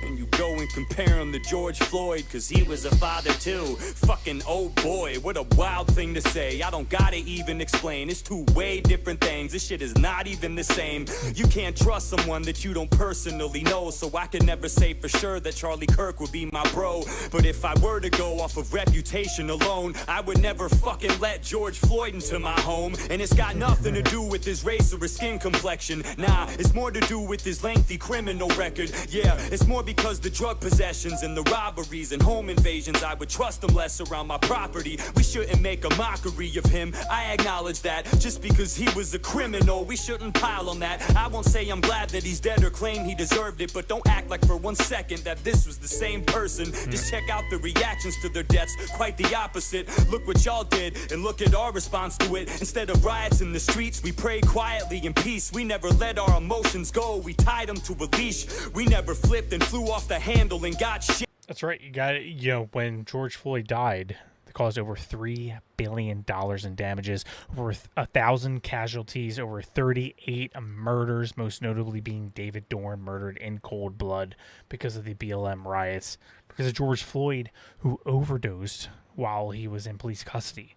And you go and compare him to George Floyd, cause he was a father too. Fucking oh boy, what a wild thing to say. I don't gotta even explain, it's two way different things. This shit is not even the same. You can't trust someone that you don't personally know, so I can never say for sure that Charlie Kirk would be my bro. But if I were to go off of reputation alone, I would never fucking let George Floyd into my home. And it's got nothing to do with his race or his skin complexion. Nah, it's more to do with his lengthy criminal record. Yeah, it's more because the drug possessions and the robberies and home invasions, I would trust him less around my property. We shouldn't make a mockery of him, I acknowledge that. Just because he was a criminal, we shouldn't pile on that. I won't say I'm glad that he's dead or claim he deserved it, but don't act like for 1 second that this was the same person. Just check out the reactions to their deaths, quite the opposite. Look what y'all did, and look at our response to it. Instead of riots in the streets, we prayed quietly in peace. We never let our emotions go, we tied them to a leash. We never flipped and flew off the handle and got shit. That's right. You got it. You know, when George Floyd died, they caused over $3 billion in damages, over 1,000 casualties, over 38 murders, most notably being David Dorn murdered in cold blood because of the BLM riots, because of George Floyd, who overdosed while he was in police custody.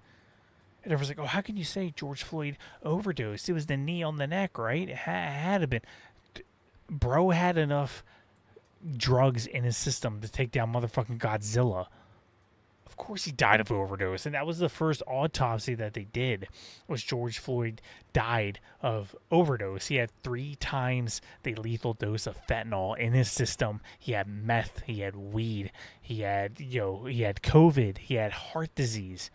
And everyone's like, oh, how can you say George Floyd overdosed? It was the knee on the neck, right? It had to have been. Bro had enough drugs in his system to take down motherfucking Godzilla. course he died of overdose, and that was the first autopsy that they did, was George Floyd died of overdose. He had 3 times the lethal dose of fentanyl in his system. He had meth, he had weed, he had COVID, he had heart disease.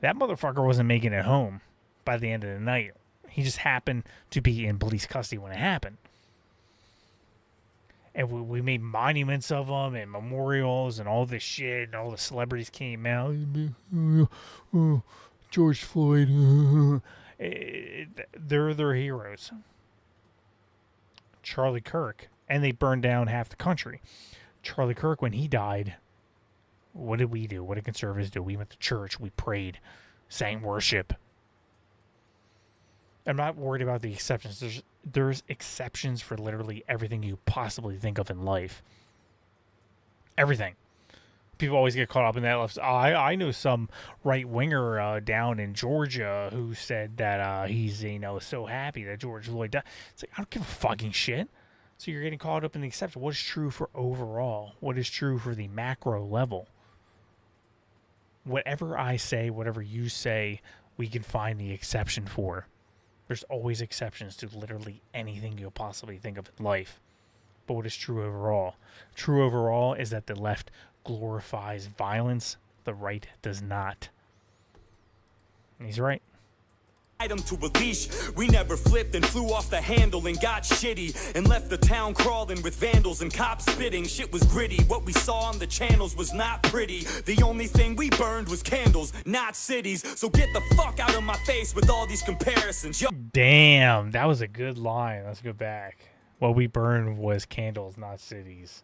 That motherfucker wasn't making it home by the end of the night. He just happened to be in police custody when it happened. And we made monuments of them and memorials and all this shit, and all the celebrities came out. George Floyd. They're heroes. Charlie Kirk. And they burned down half the country. Charlie Kirk, when he died, what did we do? What did conservatives do? We went to church. We prayed. Sang worship. I'm not worried about the exceptions. There's exceptions for literally everything you possibly think of in life. Everything. People always get caught up in that. I know some right winger down in Georgia who said that he's so happy that George Floyd died. It's like, I don't give a fucking shit. So you're getting caught up in the exception. What is true for overall? What is true for the macro level? Whatever I say, whatever you say, we can find the exception for. There's always exceptions to literally anything you'll possibly think of in life. But what is true overall? True overall is that the left glorifies violence, the right does not. And he's right. Item to a leash. We never flipped and flew off the handle and got shitty and left the town crawling with vandals and cops spitting. Shit was gritty. What we saw on the channels was not pretty. The only thing we burned was candles, not cities. So get the fuck out of my face with all these comparisons. Damn, that was a good line. Let's go back. What we burned was candles, not cities.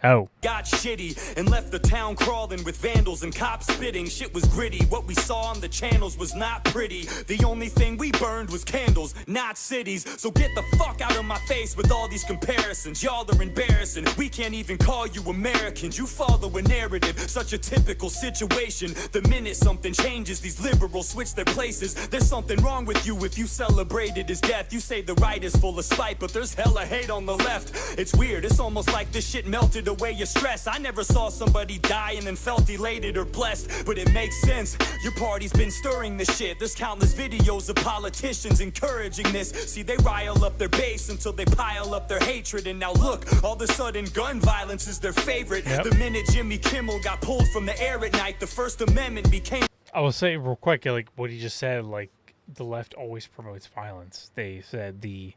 Oh. Got shitty and left the town crawling with vandals and cops spitting. Shit was gritty. What we saw on the channels was not pretty. The only thing we burned was candles, not cities. So get the fuck out of my face with all these comparisons. Y'all are embarrassing. We can't even call you Americans. You follow a narrative, such a typical situation. The minute something changes, these liberals switch their places. There's something wrong with you if you celebrated his death. You say the right is full of spite, but there's hella hate on the left. It's weird. It's almost like this shit melted away your stress. I never saw somebody die and then felt elated or blessed, but it makes sense. Your party's been stirring this shit. There's countless videos of politicians encouraging this. See, they rile up their base until they pile up their hatred, and now look, all of a sudden gun violence is their favorite. The minute Jimmy Kimmel got pulled from the air at night, the First Amendment became... I will say real quick, like what he just said, like the left always promotes violence. They said the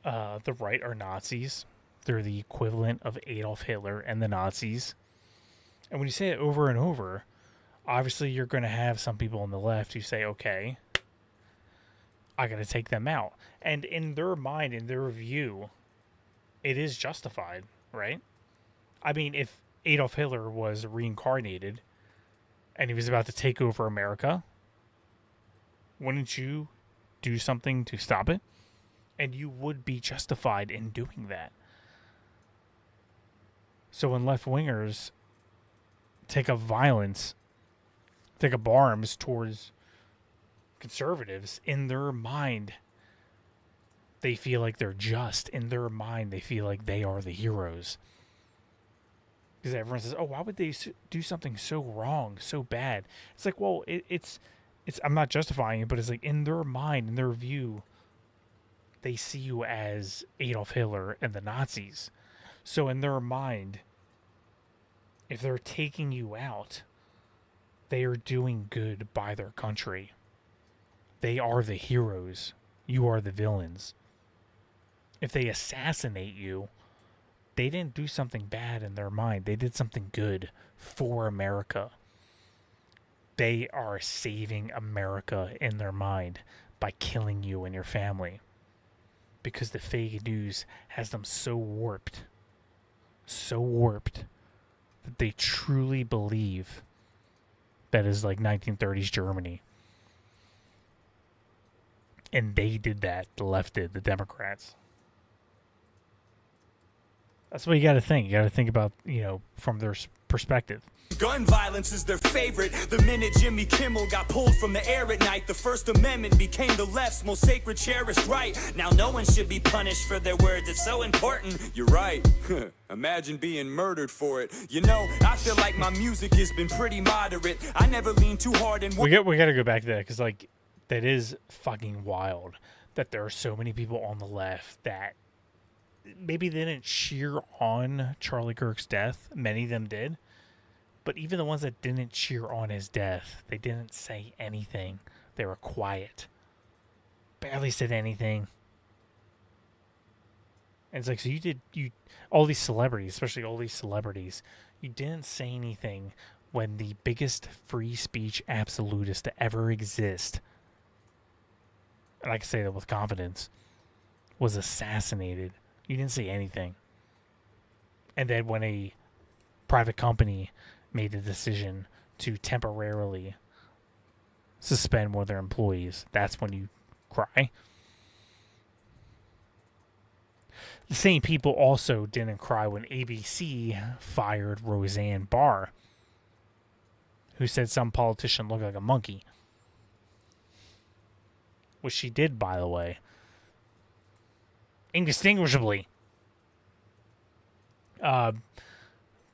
right are Nazis. They're the equivalent of Adolf Hitler and the Nazis. And when you say it over and over, obviously you're going to have some people on the left who say, okay, I got to take them out. And in their mind, in their view, it is justified, right? I mean, if Adolf Hitler was reincarnated and he was about to take over America, wouldn't you do something to stop it? And you would be justified in doing that. So when left-wingers take up arms towards conservatives, in their mind, they feel like they're just. In their mind, they feel like they are the heroes. Because everyone says, oh, why would they do something so wrong, so bad? It's like, well, it's I'm not justifying it, but it's like in their mind, in their view, they see you as Adolf Hitler and the Nazis. So in their mind, if they're taking you out, they are doing good by their country. They are the heroes. You are the villains. If they assassinate you, they didn't do something bad in their mind. They did something good for America. They are saving America in their mind by killing you and your family. Because the fake news has them so warped that they truly believe that is like 1930s Germany. And they did that. The left did. The Democrats. That's what you got to think. You got to think about, from their perspective. Gun violence is their favorite. The minute Jimmy Kimmel got pulled from the air at night, the First Amendment became the left's most sacred, cherished right. Now no one should be punished for their words. It's so important. You're right. Imagine being murdered for it. I feel like my music has been pretty moderate. I never lean too hard and We got to go back to that because, that is fucking wild that there are so many people on the left that maybe they didn't cheer on Charlie Kirk's death. Many of them did. But even the ones that didn't cheer on his death, they didn't say anything. They were quiet. Barely said anything. And it's so all these celebrities, especially all these celebrities, you didn't say anything when the biggest free speech absolutist to ever exist, and I can say that with confidence, was assassinated. You didn't say anything. And then when a private company made the decision to temporarily suspend one of their employees, that's when you cry. The same people also didn't cry when ABC fired Roseanne Barr, who said some politician looked like a monkey. Which she did, by the way. Indistinguishably. But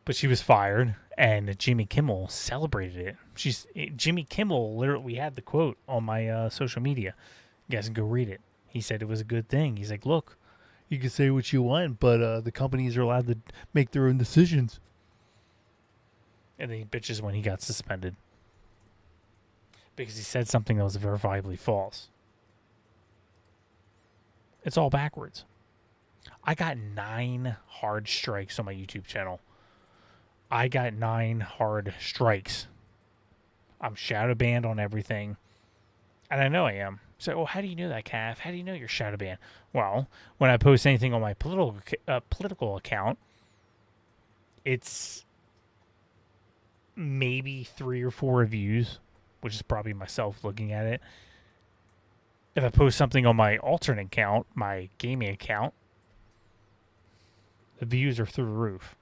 she was fired, and Jimmy Kimmel celebrated it. Jimmy Kimmel literally had the quote on my social media. You guys can go read it. He said it was a good thing. He's like, look, you can say what you want, but the companies are allowed to make their own decisions. And then he bitches when he got suspended. Because he said something that was verifiably false. It's all backwards. I got 9 hard strikes on my YouTube channel. I got 9 hard strikes. I'm shadow banned on everything. And I know I am. So, well, how do you know that, Cav? How do you know you're shadow banned? Well, when I post anything on my political account, it's maybe 3 or 4 reviews, which is probably myself looking at it. If I post something on my alternate account, my gaming account, the views are through the roof.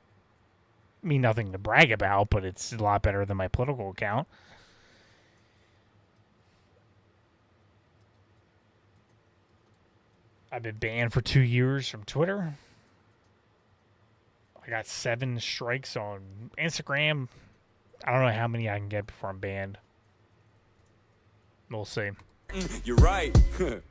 I mean, nothing to brag about, but it's a lot better than my political account. I've been banned for 2 years from Twitter. I got 7 strikes on Instagram. I don't know how many I can get before I'm banned. We'll see. You're right.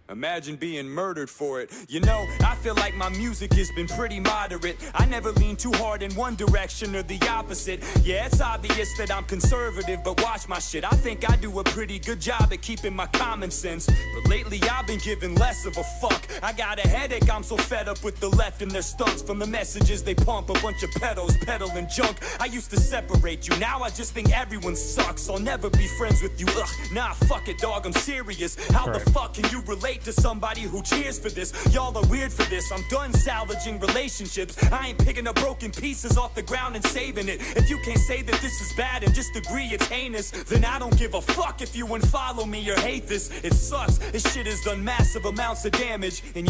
Imagine being murdered for it. I feel like my music has been pretty moderate. I never lean too hard in one direction or the opposite. Yeah, it's obvious that I'm conservative, but watch my shit. I think I do a pretty good job at keeping my common sense. But lately I've been giving less of a fuck. I got a headache, I'm so fed up with the left and their stunts. From the messages they pump, a bunch of pedos peddling junk. I used to separate you, now I just think everyone sucks. I'll never be friends with you, ugh. Nah, fuck it, dog, I'm serious. How the fuck can you relate to somebody who cheers for this? Y'all are weird for this. I'm done salvaging relationships. I ain't picking up broken pieces off the ground and saving it. If you can't say that this is bad and just agree it's heinous, then I don't give a fuck if you unfollow me or hate this. It sucks. This shit has done massive amounts of damage. And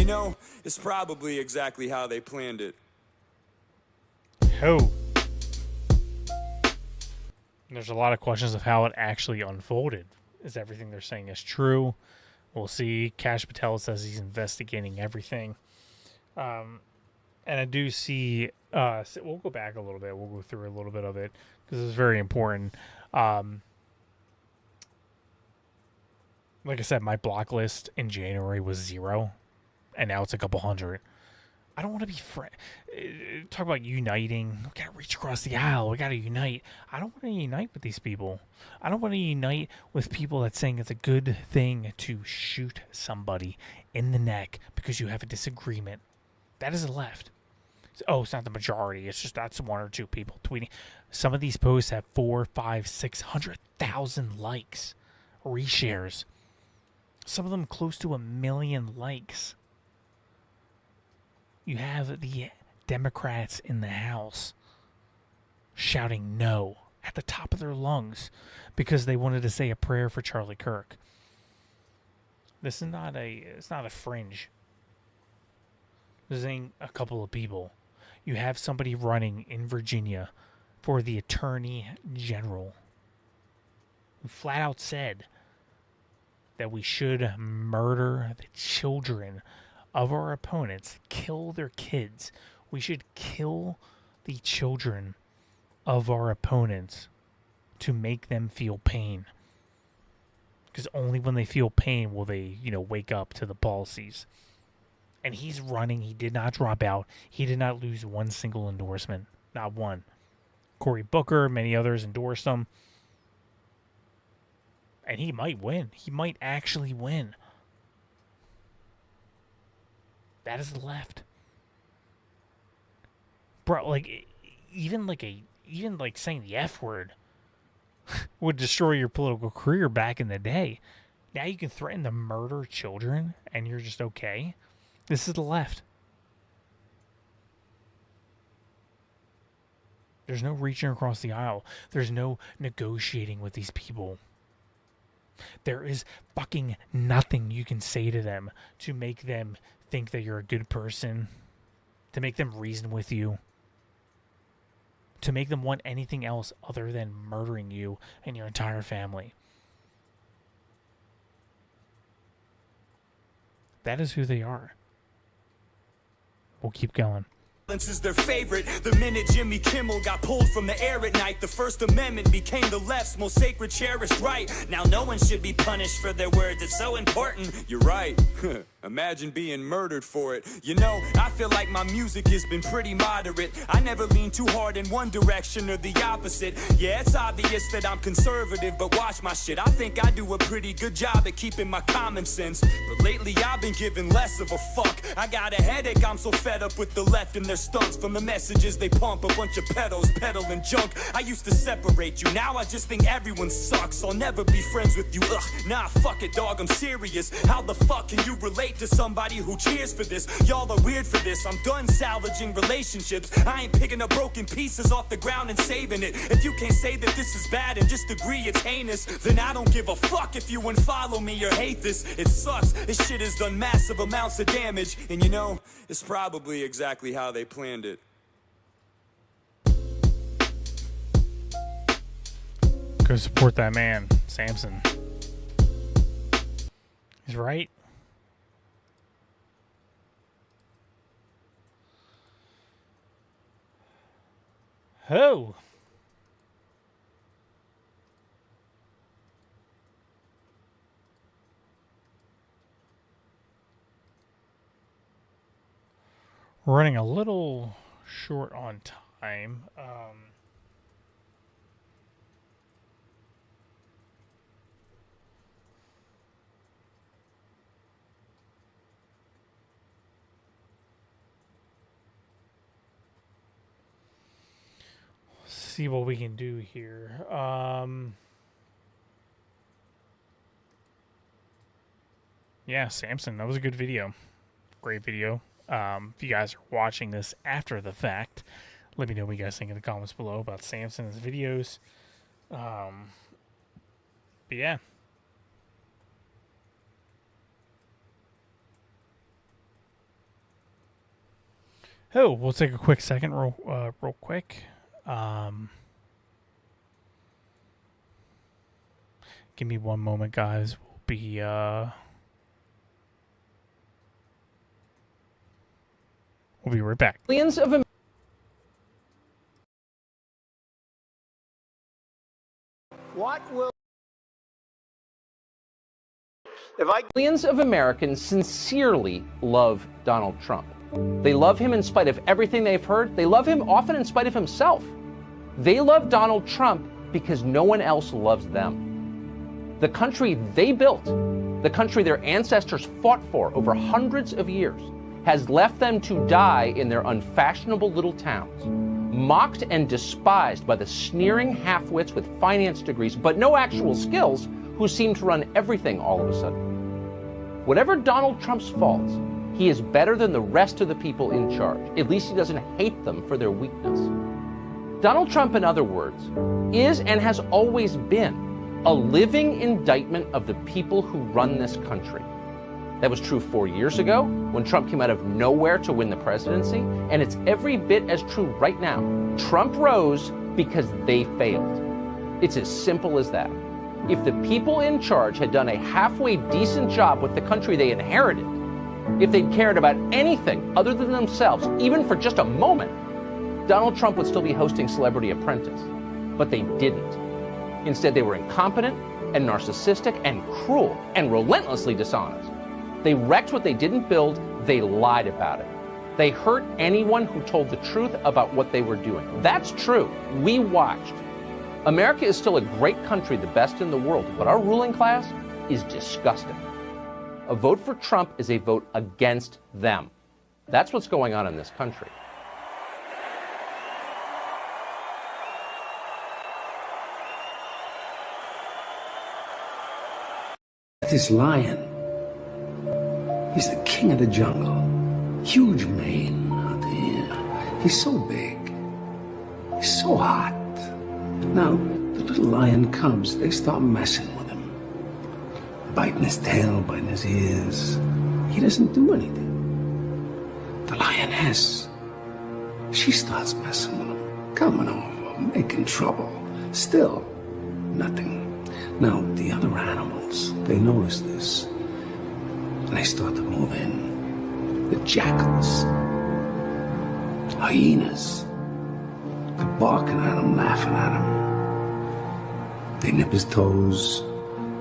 it's probably exactly how they planned it. Oh. There's a lot of questions of how it actually unfolded. Is everything they're saying is true? We'll see. Kash Patel says he's investigating everything. And I do see... we'll go back a little bit. We'll go through a little bit of it because it's very important. Like I said, my block list in January was 0. And now it's a couple hundred. I don't want to be talk about uniting. We got to reach across the aisle. We got to unite. I don't want to unite with these people. I don't want to unite with people that's saying it's a good thing to shoot somebody in the neck because you have a disagreement. That is the left. Oh, it's not the majority. It's just that's 1 or 2 people tweeting. Some of these posts have 4, 5, 600,000 likes, reshares. Some of them close to 1 million likes. You have the Democrats in the House shouting no at the top of their lungs because they wanted to say a prayer for Charlie Kirk. This is it's not a fringe. This ain't a couple of people. You have somebody running in Virginia for the Attorney General who flat out said that we should murder the children of our opponents, kill their kids. We should kill the children of our opponents to make them feel pain. Because only when they feel pain will they, wake up to the policies. And he's running. He did not drop out. He did not lose one single endorsement. Not one. Cory Booker, many others endorsed him. And he might win. He might actually win. That is the left. Bro, even saying the F word would destroy your political career back in the day. Now you can threaten to murder children and you're just okay. This is the left. There's no reaching across the aisle. There's no negotiating with these people. There is fucking nothing you can say to them to make them think that you're a good person, to make them reason with you, to make them want anything else other than murdering you and your entire family. That is who they are. We'll keep going. Is their favorite. The minute Jimmy Kimmel got pulled from the air at night, the First Amendment became the left's most sacred, cherished right. Now no one should be punished for their words. It's so important. You're right. Imagine being murdered for it. I feel like my music has been pretty moderate. I never lean too hard in one direction or the opposite. Yeah, it's obvious that I'm conservative, but watch my shit. I think I do a pretty good job at keeping my common sense. But lately I've been giving less of a fuck. I got a headache, I'm so fed up with the left and their stunts. From the messages they pump, a bunch of pedos peddling junk. I used to separate you, now I just think everyone sucks. I'll never be friends with you, nah, fuck it, dog, I'm serious. How the fuck can you relate to somebody who cheers for this? Y'all are weird for this. I'm done salvaging relationships. I ain't picking up broken pieces off the ground and saving it. If you can't say that this is bad and just agree it's heinous, then I don't give a fuck if you unfollow me or hate this. It sucks. This shit has done massive amounts of damage, and it's probably exactly how they planned it. Go support that man, Samson. He's right. Oh. We're running a little short on time. See what we can do here. Yeah, Samson, that was a good video. Great video. If you guys are watching this after the fact, let me know what you guys think in the comments below about Samson and his videos. But yeah. Oh, we'll take a quick second, real quick. Give me one moment, guys. We'll be right back. Millions of Millions of Americans sincerely love Donald Trump. They love him in spite of everything they've heard. They love him often in spite of himself. They love Donald Trump because no one else loves them. The country they built, the country their ancestors fought for over hundreds of years, has left them to die in their unfashionable little towns, mocked and despised by the sneering half-wits with finance degrees but no actual skills who seem to run everything all of a sudden. Whatever Donald Trump's faults, he is better than the rest of the people in charge. At least he doesn't hate them for their weakness. Donald Trump, in other words, is and has always been a living indictment of the people who run this country. That was true 4 years ago when Trump came out of nowhere to win the presidency, and it's every bit as true right now. Trump rose because they failed. It's as simple as that. If the people in charge had done a halfway decent job with the country they inherited, if they'd cared about anything other than themselves, even for just a moment, Donald Trump would still be hosting Celebrity Apprentice. But they didn't. Instead, they were incompetent and narcissistic and cruel and relentlessly dishonest. They wrecked what they didn't build. They lied about it. They hurt anyone who told the truth about what they were doing. That's true. We watched. America is still a great country, the best in the world, but our ruling class is disgusting. A vote for Trump is a vote against them. That's what's going on in this country. This lion, he's the king of the jungle. Huge mane out there. He's so big. He's so hot. Now, the little lion cubs, they start messing with him. Biting his tail, biting his ears. He doesn't do anything. The lioness, she starts messing with him. Coming over, making trouble. Still, nothing. Now, the other animals, they notice this. And they start to move in. The jackals, hyenas, they're barking at him, laughing at him. They nip his toes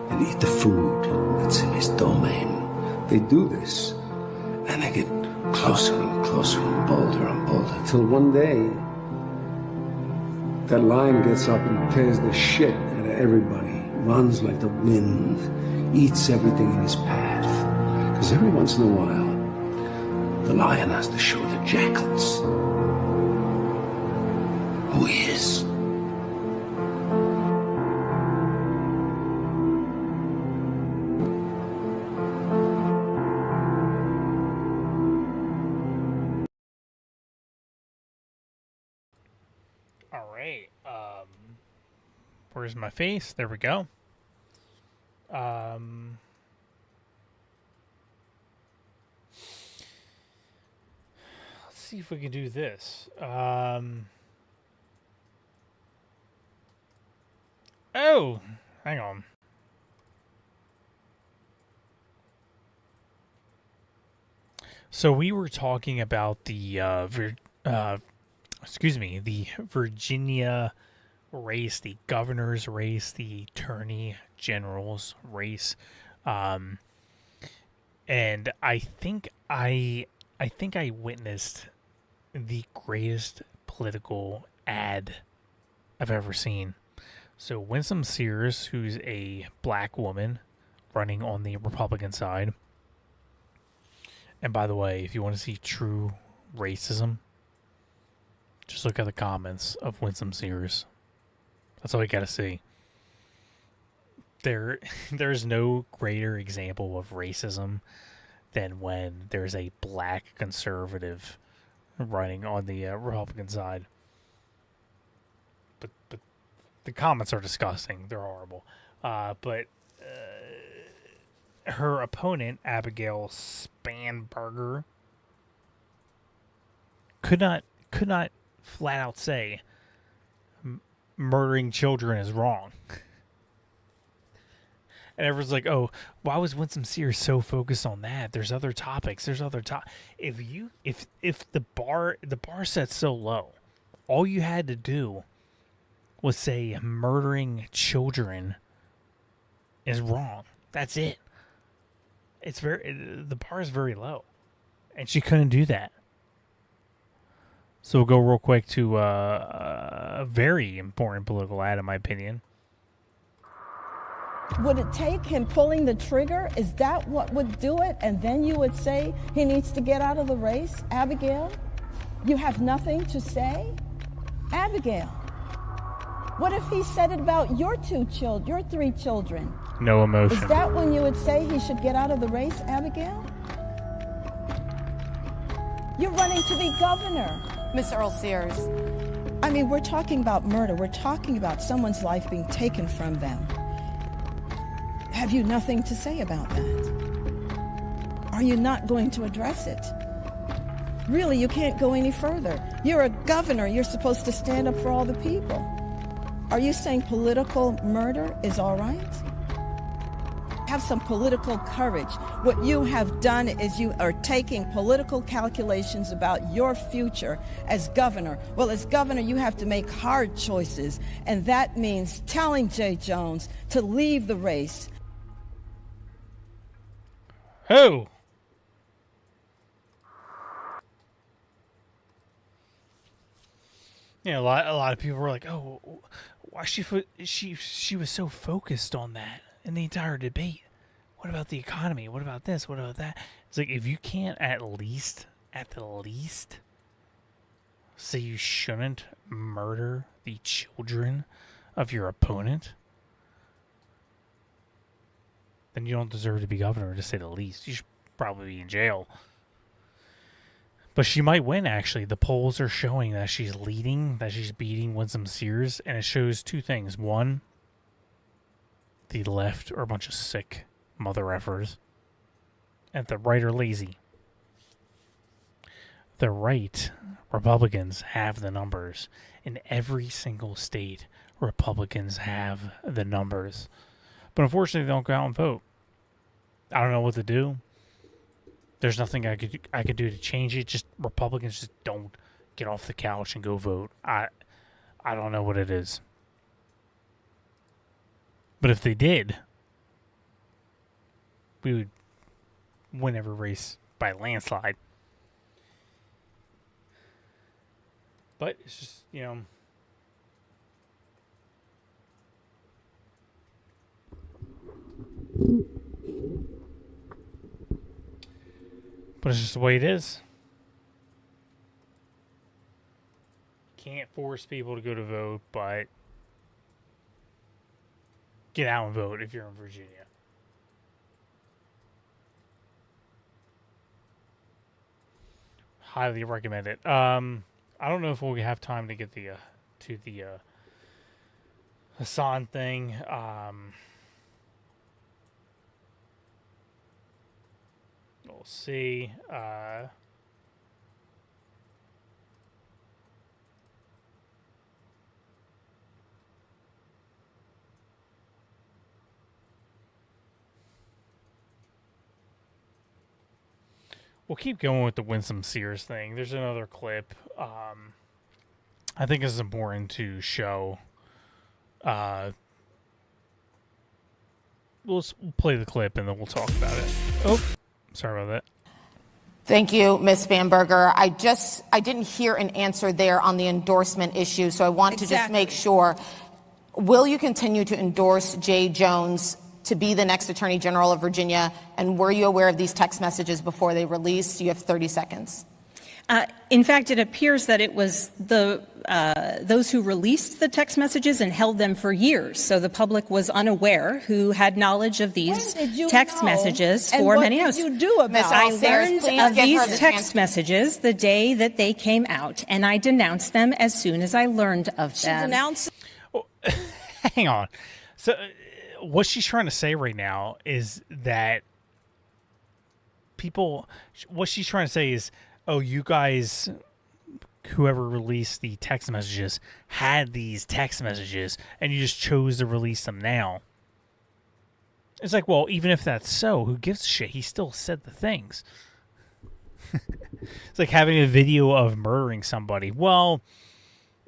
and eat the food that's in his domain. They do this, and they get closer and closer and bolder, till one day, that lion gets up and tears the shit out of everybody, runs like the wind, eats everything in his path. Because every once in a while, the lion has to show the jackals who he is. All right. Where's my face? There we go. Let's see if we can do this. Oh, hang on. So we were talking about the the Virginia race, the governor's race, the attorney general's race, and I think I witnessed the greatest political ad I've ever seen. So Winsome Sears, who's a black woman running on the Republican side, and by the way, if you want to see true racism, just look at the comments of Winsome Sears. That's all you gotta see. There's no greater example of racism than when there's a black conservative running on the Republican side. But the comments are disgusting. They're horrible. But her opponent, Abigail Spanberger, could not flat out say murdering children is wrong. And everyone's like, "Oh, why was Winsome Sears so focused on that? There's other topics. If the bar set so low, all you had to do was say murdering children is wrong. That's it. The bar is very low, and she couldn't do that. So we'll go real quick to a very important political ad, in my opinion. Would it take him pulling the trigger? Is that what would do it? And then you would say he needs to get out of the race? Abigail, you have nothing to say? Abigail, what if he said it about your 3 children? No emotion. Is that when you would say he should get out of the race, Abigail? You're running to be governor. Miss Earl Sears. I mean, we're talking about murder. We're talking about someone's life being taken from them. Have you nothing to say about that? are you not going to address it? Really, you can't go any further. You're a governor. You're supposed to stand up for all the people. Are you saying political murder is all right? Have some political courage. What you have done is you are taking political calculations about your future as governor. Well, as governor, you have to make hard choices, and that means telling Jay Jones to leave the race. Who? Yeah, a lot of people were like, "Oh, why she was so focused on that in the entire debate? What about the economy? What about this? What about that?" It's like, if you can't at the least, say you shouldn't murder the children of your opponent, then you don't deserve to be governor, to say the least. You should probably be in jail. But she might win, actually. The polls are showing that she's leading, that she's beating Winsome Sears, and it shows two things. One, the left are a bunch of sick mother effers, and the right are lazy. The right, Republicans, have the numbers. In every single state, Republicans have the numbers. But unfortunately, they don't go out and vote. I don't know what to do. There's nothing I could do to change it. Just Republicans just don't get off the couch and go vote. I don't know what it is. But if they did, we would win every race by a landslide. But it's just, you know, but it's just the way it is. Can't force people to go to vote, but get out and vote if you're in Virginia. Highly recommend it. I don't know if we'll have time to get the Hasan thing. We'll see. We'll keep going with the Winsome Sears thing. There's another clip. I think it's important to show. We'll play the clip and then we'll talk about it. Oh, sorry about that. Thank you, Ms. Bamberger. I didn't hear an answer there on the endorsement issue, so I want to just make sure. Will you continue to endorse Jay Jones to be the next Attorney General of Virginia? And were you aware of these text messages before they released? You have 30 seconds. In fact, it appears that it was those who released the text messages and held them for years. So the public was unaware who had knowledge of these text messages for many years. What did you do about I learned of these text messages the day that they came out, and I denounced them as soon as I learned of them. She denounced. Oh, hang on. So what she's trying to say right now is that what she's trying to say is, oh, you guys, whoever released the text messages, had these text messages, and you just chose to release them now. It's like, well, even if that's so, who gives a shit? He still said the things. It's like having a video of murdering somebody. Well,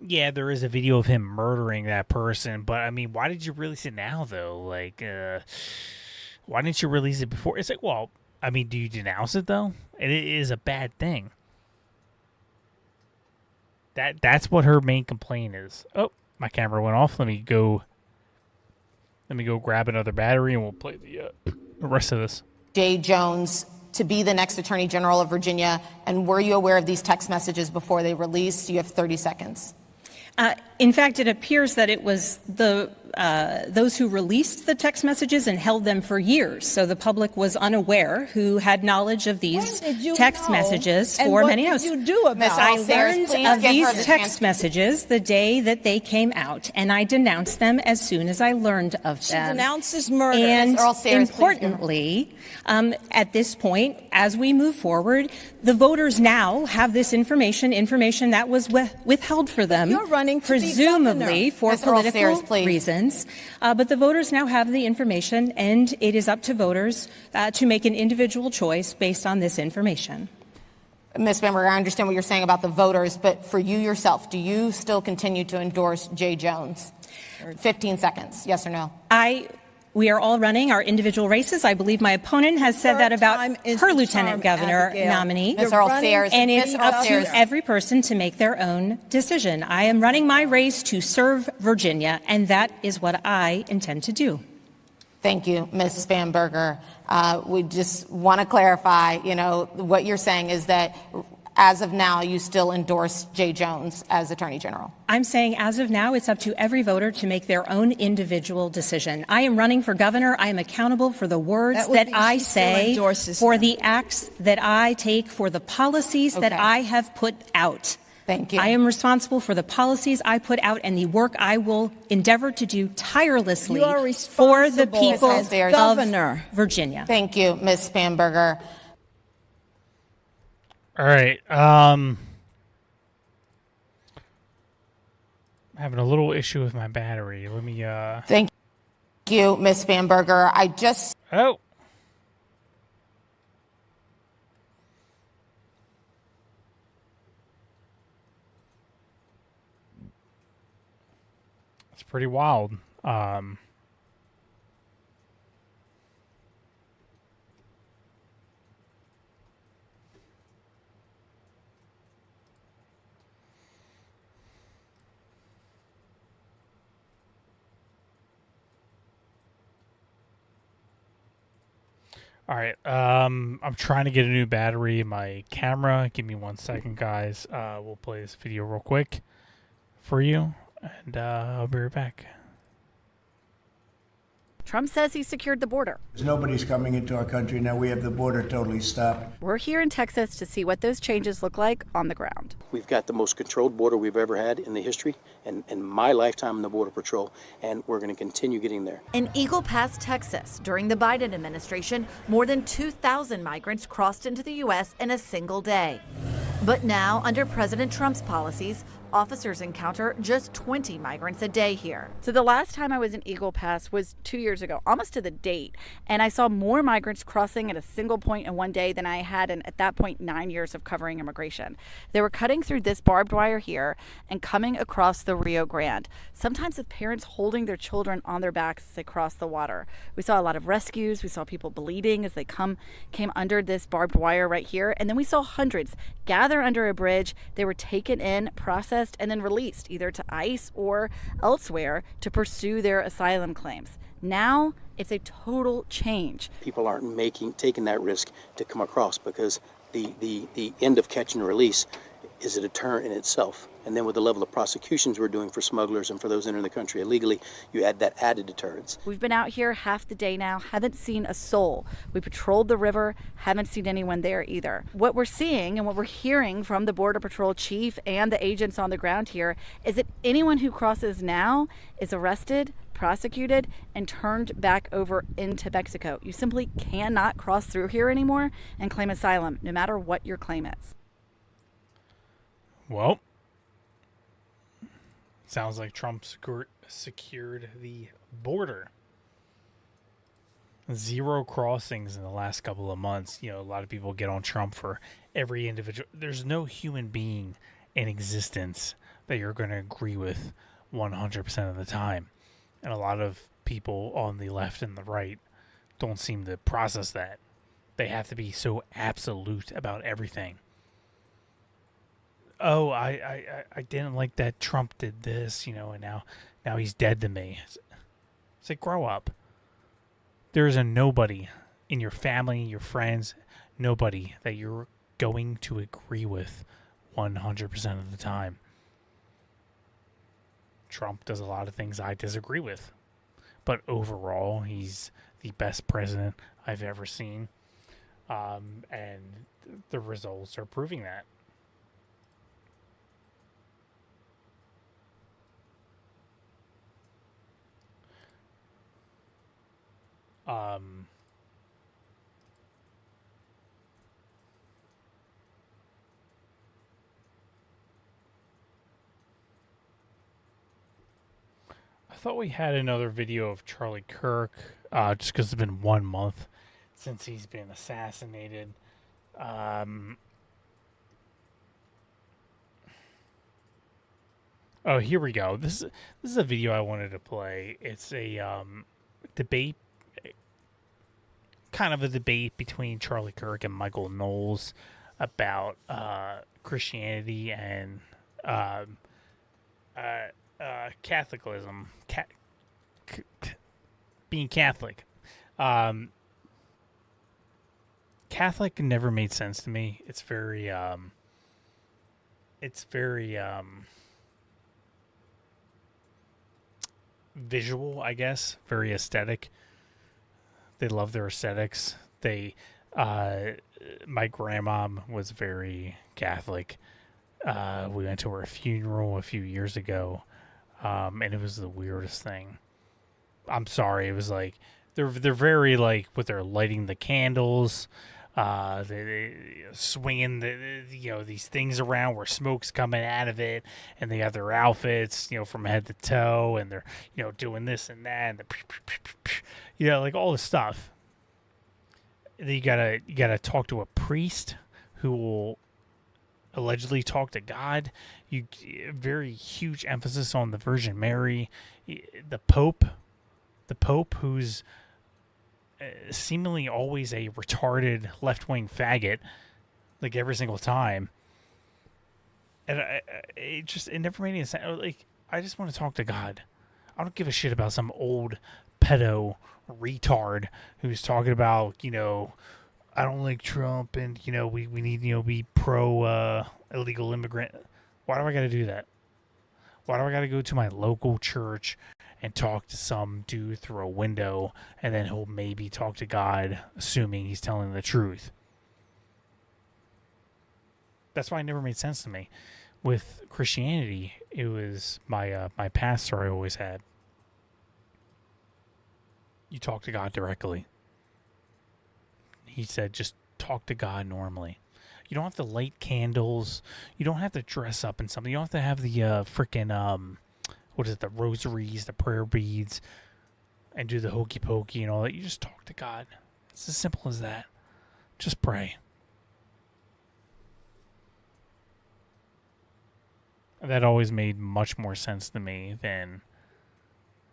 yeah, there is a video of him murdering that person, but, I mean, why did you release it now, though? Like, why didn't you release it before? It's like, well, I mean, do you denounce it, though? It is a bad thing. That's what her main complaint is. Oh, my camera went off. Let me go grab another battery, and we'll play the rest of this. Jay Jones to be the next Attorney General of Virginia, and were you aware of these text messages before they released? You have 30 seconds. In fact, it appears that it was those who released the text messages and held them for years. So the public was unaware who had knowledge of these text messages for many years. What did you do about it? I learned of these text messages the day that they came out, and I denounced them as soon as I learned of them. She denounced murder. And importantly, at this point, as we move forward, the voters now have this information that was withheld for them, You're running to presumably be for political reasons. But the voters now have the information, and it is up to voters to make an individual choice based on this information. Ms. Bamberger, I understand what you're saying about the voters, but for you yourself, do you still continue to endorse Jay Jones? 15 seconds, yes or no? We are all running our individual races. I believe my opponent has said that about her lieutenant governor nominee. Ms. Earl Sayers. And it's up to every person to make their own decision. I am running my race to serve Virginia, and that is what I intend to do. Thank you, Ms. Bamberger. We just want to clarify, what you're saying is that as of now, you still endorse Jay Jones as Attorney General. I'm saying as of now, it's up to every voter to make their own individual decision. I am running for governor. I am accountable for the words that I say, for the acts that I take, for the policies that I have put out. Thank you. I am responsible for the policies I put out and the work I will endeavor to do tirelessly for the people of Virginia. Thank you, Ms. Bamberger. All right. I'm having a little issue with my battery. Let me. Thank you, Ms. Bamberger. Oh. It's pretty wild. All right, I'm trying to get a new battery in my camera. Give me 1 second, guys. We'll play this video real quick for you, and I'll be right back. Trump says he secured the border. Nobody's coming into our country now. We have the border totally stopped. We're here in Texas to see what those changes look like on the ground. We've got the most controlled border we've ever had in the history and in my lifetime in the Border Patrol, and we're going to continue getting there. In Eagle Pass, Texas, during the Biden administration, more than 2,000 migrants crossed into the U.S. in a single day. But now, under President Trump's policies, officers encounter just 20 migrants a day here. So the last time I was in Eagle Pass was 2 years ago, almost to the date. And I saw more migrants crossing at a single point in one day than I had in, at that point, 9 years of covering immigration. They were cutting through this barbed wire here and coming across the Rio Grande, sometimes with parents holding their children on their backs as they crossed the water. We saw a lot of rescues. We saw people bleeding as they came under this barbed wire right here. And then we saw hundreds gather under a bridge. They were taken in, processed, and then released either to ICE or elsewhere to pursue their asylum claims. Now it's a total change. People aren't taking that risk to come across because the end of catch and release is a deterrent in itself. And then with the level of prosecutions we're doing for smugglers and for those entering the country illegally, you add that added deterrence. We've been out here half the day now, haven't seen a soul. We patrolled the river, haven't seen anyone there either. What we're seeing and what we're hearing from the Border Patrol chief and the agents on the ground here is that anyone who crosses now is arrested, prosecuted, and turned back over into Mexico. You simply cannot cross through here anymore and claim asylum, no matter what your claim is. Well, sounds like Trump secured the border. 0 crossings in the last couple of months. You know, a lot of people get on Trump for every individual. There's no human being in existence that you're going to agree with 100% of the time. And a lot of people on the left and the right don't seem to process that. They have to be so absolute about everything. Oh, I didn't like that Trump did this, you know, and now he's dead to me. It's like, grow up. There is a nobody in your family, your friends, nobody that you're going to agree with 100% of the time. Trump does a lot of things I disagree with. But overall, he's the best president I've ever seen. And the results are proving that. I thought we had another video of Charlie Kirk, just because it's been 1 month since he's been assassinated. Oh, here we go. This is a video I wanted to play. It's a debate, kind of a debate between Charlie Kirk and Michael Knowles about Christianity and Catholicism, being Catholic. Catholic never made sense to me. It's very visual, I guess, very aesthetic. They love their aesthetics. My grandma was very Catholic. We went to her funeral a few years ago, and it was the weirdest thing. I'm sorry. It was like they're very like with their lighting the candles, they swinging these things around where smoke's coming out of it, and they have their outfits from head to toe, and they're doing this and that, and like all this stuff. You gotta talk to a priest who will allegedly talk to God. Very huge emphasis on the Virgin Mary, the Pope who's seemingly always a retarded left-wing faggot, like every single time. And it never made any sense. Like, I just want to talk to God. I don't give a shit about some old pedo retard who's talking about, I don't like Trump, and we need be pro illegal immigrant. Why do I got to do that? Why do I got to go to my local church and talk to some dude through a window, and then he'll maybe talk to God, assuming he's telling the truth? That's why it never made sense to me. With Christianity, it was my pastor I always had. You talk to God directly. He said, just talk to God normally. You don't have to light candles. You don't have to dress up in something. You don't have to have the freaking the rosaries, the prayer beads, and do the hokey pokey and all that. You just talk to God. It's as simple as that. Just pray. That always made much more sense to me than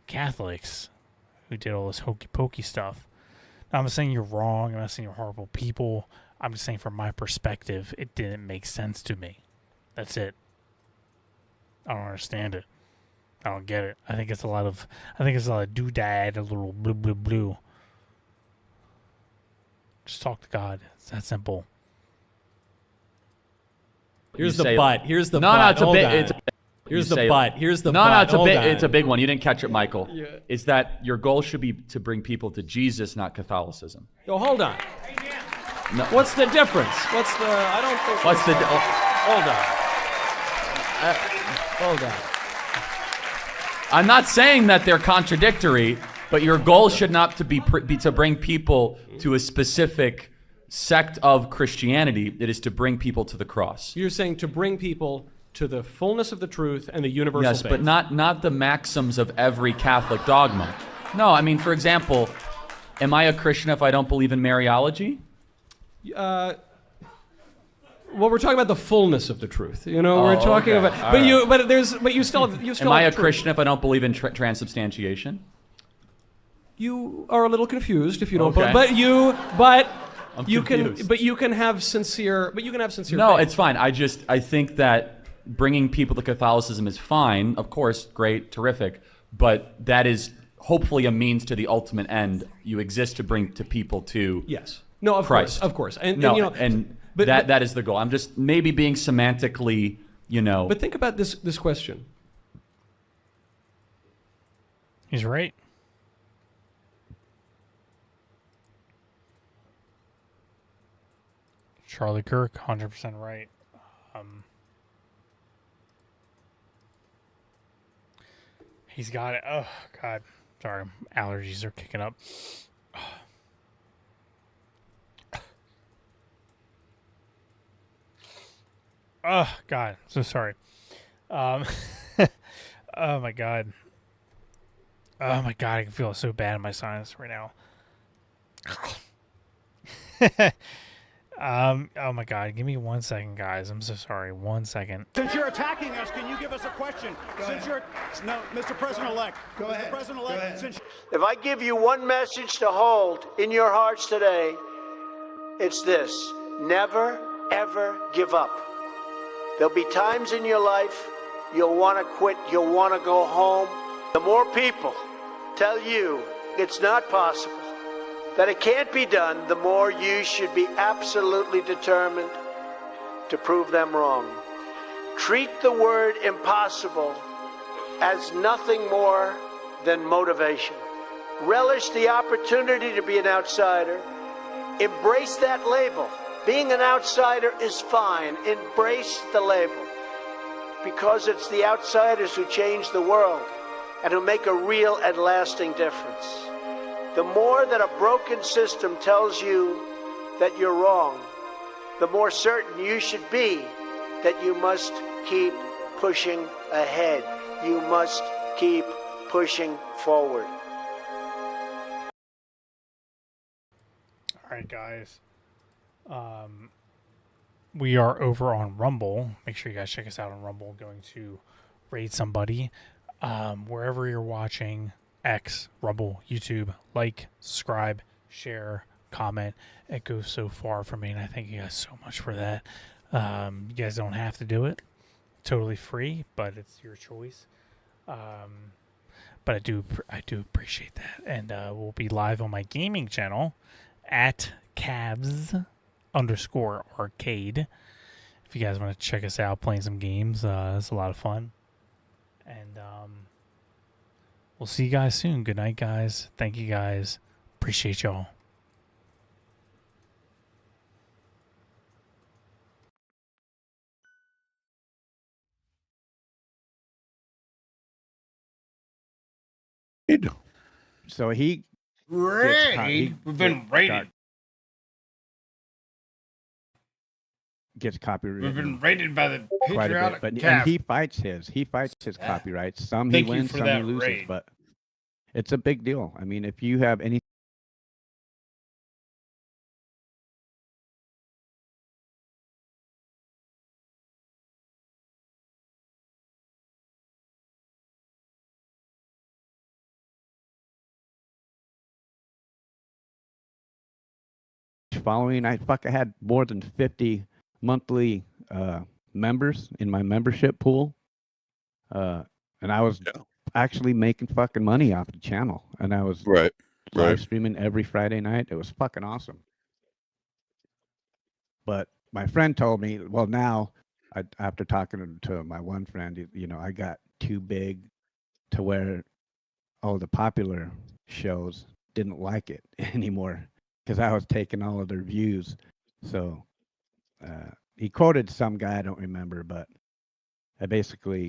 Catholics who did all this hokey pokey stuff. Now, I'm not saying you're wrong. I'm not saying you're horrible people. I'm just saying from my perspective, it didn't make sense to me. That's it. I don't understand it. I don't get it. I think it's a lot of doodad, a little blue, blue, blue. Just talk to God. It's that simple. Here's the but. Here's the no, but. No, it's a bit. Here's the but. Here's the no, but. No, it's a bit. It's a big one. You didn't catch it, Michael. Yeah. It's that your goal should be to bring people to Jesus, not Catholicism. Yo, hold on. No. What's the difference? I don't think. What's the? Hold on. I'm not saying that they're contradictory, but your goal should not be to bring people to a specific sect of Christianity. It is to bring people to the cross. You're saying to bring people to the fullness of the truth and the universal faith. Yes, but not the maxims of every Catholic dogma. No, I mean, for example, am I a Christian if I don't believe in Mariology? Well, we're talking about the fullness of the truth. We're talking about. But you still. Am I a Christian if I don't believe in transubstantiation? You are a little confused if you don't. Okay. But you can have sincere. No, faith. it's fine. I think that bringing people to Catholicism is fine. Of course, great, terrific. But that is hopefully a means to the ultimate end. You exist to bring to people to. Yes. No, of Christ. course. That is the goal. I'm just maybe being semantically, But think about this question. He's right. Charlie Kirk, 100% right. He's got it. Oh, God. Sorry. Allergies are kicking up. Oh, God. So sorry. Oh, my God. Oh, my God. I can feel it so bad in my sinus right now. Oh, my God. Give me 1 second, guys. I'm so sorry. 1 second. Since you're attacking us, can you give us a question? No, Mr. President-elect. Go ahead. Mr. President-elect, since If I give you one message to hold in your hearts today, it's this: never, ever give up. There'll be times in your life you'll want to quit, you'll want to go home. The more people tell you it's not possible, that it can't be done, the more you should be absolutely determined to prove them wrong. Treat the word impossible as nothing more than motivation. Relish the opportunity to be an outsider. Embrace that label. Being an outsider is fine. Embrace the label. Because it's the outsiders who change the world and who make a real and lasting difference. The more that a broken system tells you that you're wrong, the more certain you should be that you must keep pushing ahead. You must keep pushing forward. All right, guys. We are over on Rumble. Make sure you guys check us out on Rumble. Going to raid somebody. Wherever you're watching, X, Rumble, YouTube, like, subscribe, share, comment. It goes so far for me, and I thank you guys so much for that. You guys don't have to do it. Totally free, but it's your choice. But I do appreciate that. And we'll be live on my gaming channel at Cavs_arcade. If you guys want to check us out playing some games, it's a lot of fun. And we'll see you guys soon. Good night, guys. Thank you, guys. Appreciate y'all. So he We've been raided. Gets copyrighted. We've been raided by the quite a Patriotic bit, but Cav. and he fights his copyrights. Some Thank he you wins, for some he that loses, raid. but it's a big deal. I mean, if you have any following, I had more than 50 monthly members in my membership pool, and I was actually making fucking money off the channel, and I was live streaming every Friday night. It was fucking awesome. But my friend told me, well, now after talking to my one friend, I got too big to where all the popular shows didn't like it anymore because I was taking all of their views. So he quoted some guy, I don't remember, but I basically